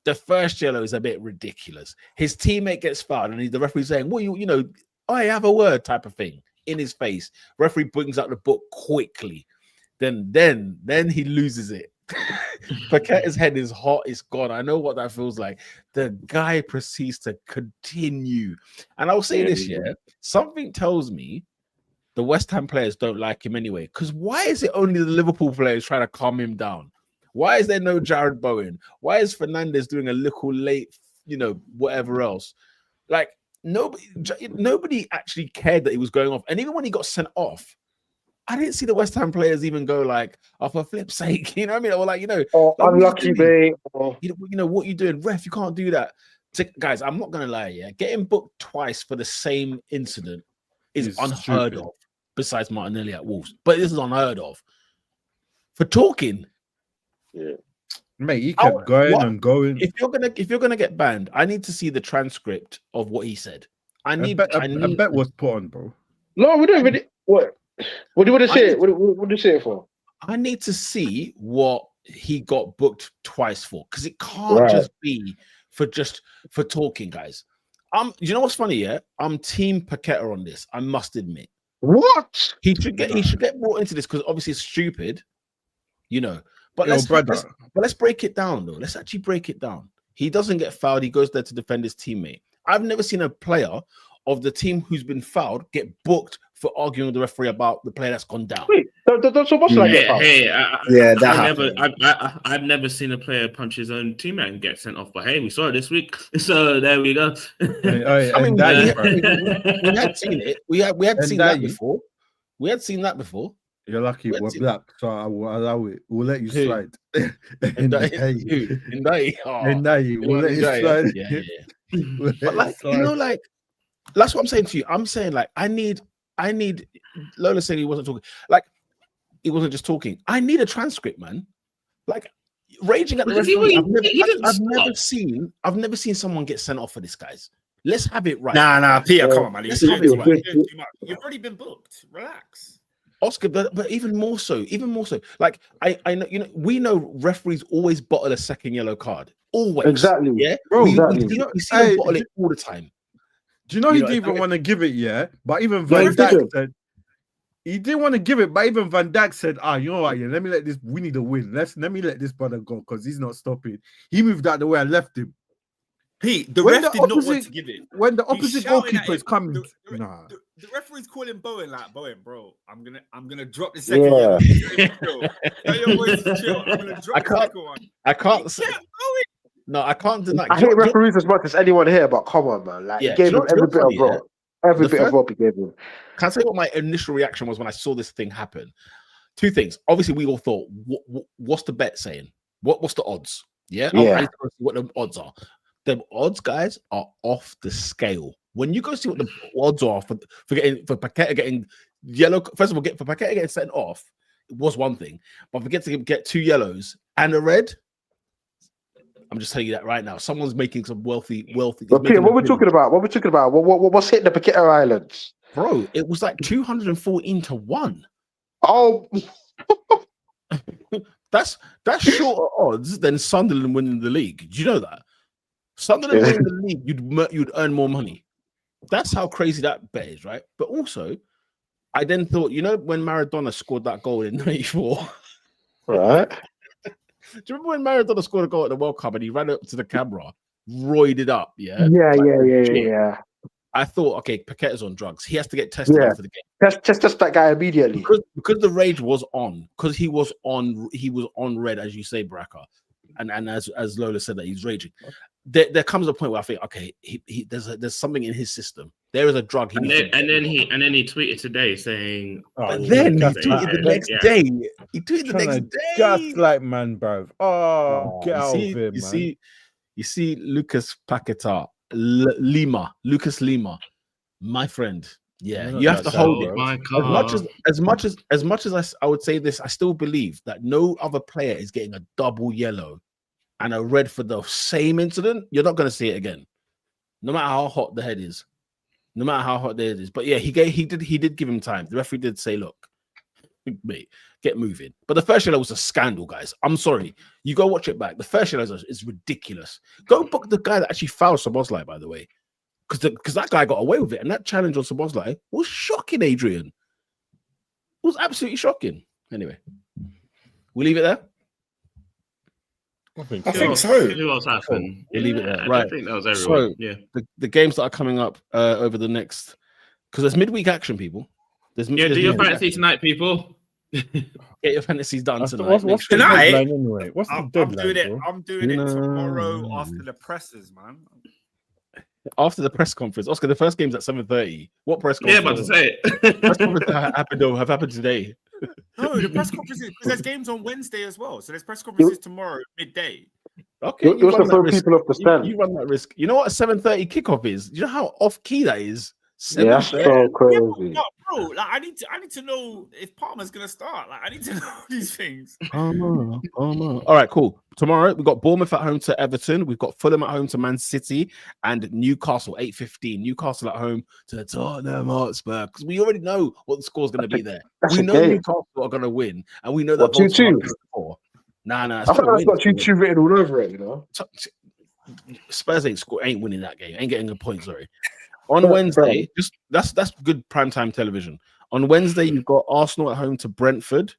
The first yellow is a bit ridiculous. His teammate gets fouled, and the referee's saying, "Well, I have a word," type of thing in his face. Referee brings out the book quickly. Then he loses it. Paqueta's head is hot, it's gone. I know what that feels like. The guy proceeds to continue. And I'll say this, something tells me the West Ham players don't like him anyway. Because why is it only the Liverpool players trying to calm him down? Why is there no Jared Bowen? Why is Fernandes doing a little late, whatever else? Like, nobody actually cared that he was going off. And even when he got sent off, I didn't see the West Ham players even go like, "Oh, for flip's sake," you know what I mean? Or like, unlucky, mate. What you doing, ref? You can't do that. So, guys, I'm not gonna lie. Yeah, getting booked twice for the same incident is unheard of. Besides Martinelli at Wolves, but this is unheard of. For talking, yeah, mate, he kept going and going. If you're gonna get banned, I need to see the transcript of what he said. I bet was put on, bro. No, we don't really. What do you want to say? What do you say it for? I need to see what he got booked twice for, because it can't just be for talking, guys. You know what's funny? Yeah, I'm Team Paqueta on this. I must admit. What? He should get brought into this because obviously it's stupid, But let's break it down though. Let's actually break it down. He doesn't get fouled. He goes there to defend his teammate. I've never seen a player of the team who's been fouled get booked for arguing with the referee about the player that's gone down. Wait, don't so much like get fouled. I've never seen a player punch his own teammate and get sent off. But hey, we saw it this week, so there we go. I mean, we had seen it. We had seen that before. We had seen that before. You're lucky we're black, so I will allow it. We'll let you slide. We'll let you slide. Yeah. But like, that's what I'm saying to you. I'm saying like, I need. Lola said he wasn't talking. Like, he wasn't just talking. I need a transcript, man. Like, raging at the referee. I've never seen someone get sent off for this, guys. Let's have it right. Nah, Peter, come on, man. You've already been booked. Relax. Oscar, but even more so. Like, I know, we know referees always bottle a second yellow card. Always. Exactly. Yeah. Bro, we see them bottle it all the time. Do you know he didn't even want to give it, yeah? But even Van Dijk said he didn't want to give it, but even Van Dijk said, you know what, yeah, we need a win. Let me let this brother go because he's not stopping. He moved out the way and left him. Pete, the ref did not want to give it. When the opposite goalkeeper is coming, the referee's calling Bowen like, Bowen, bro, I'm gonna drop the second one. Tell your boys to chill. I'm gonna drop the second one. I can't say. No, I can't deny. I hate referees as much as anyone here, but come on, man. Like, he gave him every bit of Rob. Every bit of Rob he gave him. Can I say what my initial reaction was when I saw this thing happen? Two things. Obviously, we all thought, what's the bet saying? What's the odds? Yeah. I need to go see what the odds are. The odds, guys, are off the scale. When you go see what the odds are for Paqueta getting yellow, first of all, for Paqueta getting sent off, it was one thing. But forget to get 2 yellows and a red. I'm just telling you that right now. Someone's making some wealthy. But Peter, what we're talking about? What's hitting the Paqueta Islands? Bro, it was like 214-1. Oh, that's shorter odds than Sunderland winning the league. Do you know that? Sunderland winning the league, you'd earn more money. That's how crazy that bet is, right? But also, I then thought, when Maradona scored that goal in '94, right? Do you remember when Maradona scored a goal at the World Cup and he ran up to the camera, roided up? Yeah. Yeah. I thought, okay, Paqueta's on drugs. He has to get tested for the game. Test that guy immediately. Because the rage was on. Because he was on red, as you say, Baraka. And as Lola said that he's raging. There comes a point where I think, okay, there's something in his system. There is a drug. And then he tweeted today saying, but then he tweeted the next day. He tweeted the next day. Just like man, bruv. Get out of here, man. You see, Lucas Paqueta, Lucas Lima, my friend. Yeah, you have to hold it. As much as I would say this, I still believe that no other player is getting a double yellow and a red for the same incident. You're not going to see it again, no matter how hot the head is. But yeah, he did give him time. The referee did say, "Look, mate, get moving." But the first yellow was a scandal, guys. I'm sorry. You go watch it back. The first yellow is ridiculous. Go book the guy that actually fouled Szoboszlai, by the way. Because that guy got away with it, and that challenge on Szoboszlai was shocking, Adrian. It was absolutely shocking. Anyway, we leave it there? I think so. Who else happened? We'll leave it there. I Right. think that was everyone. So, the games that are coming up over the next... Because there's midweek action, people. Do your fantasy tonight, people. Get your fantasies done tonight. What's the deadline anyway? What's the deadline? I'm doing it tomorrow after the presses, man. After the press conference, Oscar, the first game's at 7:30. What press conference? Yeah, about to say it. Press conference have happened today. No, the press conferences, because there's games on Wednesday as well. So there's press conferences tomorrow midday. Okay, you also throw people off the stand. You run that risk. You know what a 7:30 kickoff is? Do you know how off key that is? Yeah, that's so crazy. Yeah, bro, like I need to know if Palmer's gonna start. Like I need to know these things. All right, cool. Tomorrow we've got Bournemouth at home to Everton. We've got Fulham at home to Man City and Newcastle 8:15. Newcastle at home to Tottenham Hotspur, because we already know what the score's going to be there. We know Newcastle are going to win, and we know that 2-2. Nah. I thought that's got 2-2 written all over it. You know, Spurs ain't winning that game. Ain't getting a point. Sorry. On Wednesday, that's good primetime television. On Wednesday, you've got Arsenal at home to Brentford.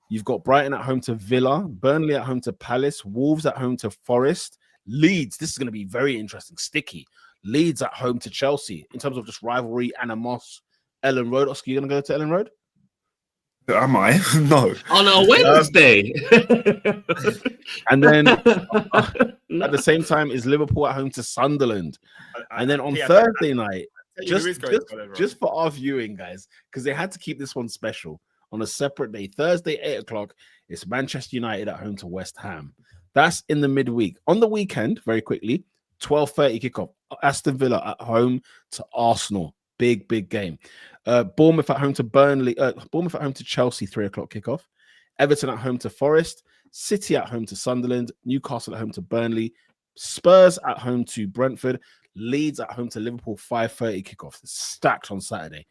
You've got Brighton at home to Villa, Burnley at home to Palace, Wolves at home to Forest, Leeds. This is going to be very interesting, sticky. Leeds at home to Chelsea in terms of just rivalry, Moss, Ellen Road. Oscar, you going to go to Ellen Road? Am I? No. On a Wednesday. And then at the same time is Liverpool at home to Sunderland. And then on Thursday night, just for our viewing, guys, because they had to keep this one special on a separate day. Thursday, 8 o'clock, it's Manchester United at home to West Ham. That's in the midweek. On the weekend, very quickly, 12:30 kickoff. Aston Villa at home to Arsenal. Big game. Bournemouth at home to Burnley. Bournemouth at home to Chelsea, 3 o'clock kickoff. Everton at home to Forest. City at home to Sunderland. Newcastle at home to Burnley. Spurs at home to Brentford. Leeds at home to Liverpool, 5:30 kickoff. It's stacked on Saturday.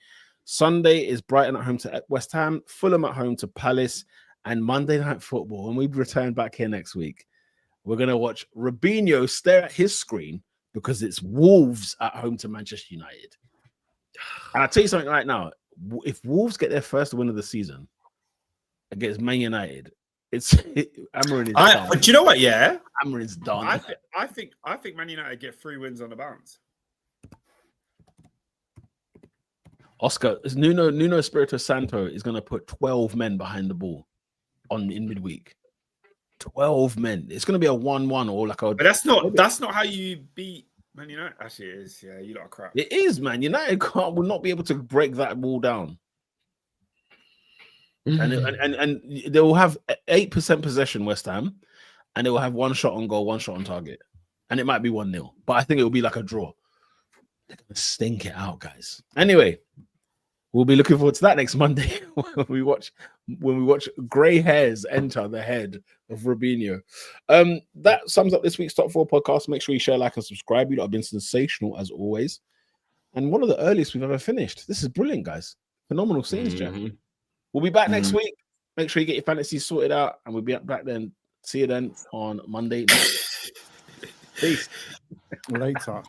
Sunday is Brighton at home to West Ham. Fulham at home to Palace. And Monday Night Football. When we return back here next week, we're going to watch Robinho stare at his screen because it's Wolves at home to Manchester United. And I'll tell you something right now. If Wolves get their first win of the season against Man United, Amorim is done. But you know what? Yeah, Amorim's done. I think Man United get 3 wins on the bounce. Oscar, Nuno Espirito Santo is going to put 12 men behind the ball in midweek. 12 men. It's going to be a 1-1 or like a. But that's not how you beat Man United. Actually, it is. Yeah, you lot of crap. It is, man. United will not be able to break that wall down. And they will have 8% possession, West Ham, and they will have 1 shot on goal, 1 shot on target, and it might be 1-0. But I think it will be like a draw. They're gonna stink it out, guys. Anyway, we'll be looking forward to that next Monday when we watch grey hairs enter the head of Robinho. That sums up this week's Top 4 podcast. Make sure you share, like, and subscribe. You lot have been sensational as always, and one of the earliest we've ever finished. This is brilliant, guys. Phenomenal scenes, Jack. We'll be back next week. Make sure you get your fantasies sorted out, and we'll be back then. See you then on Monday night. Peace. Later.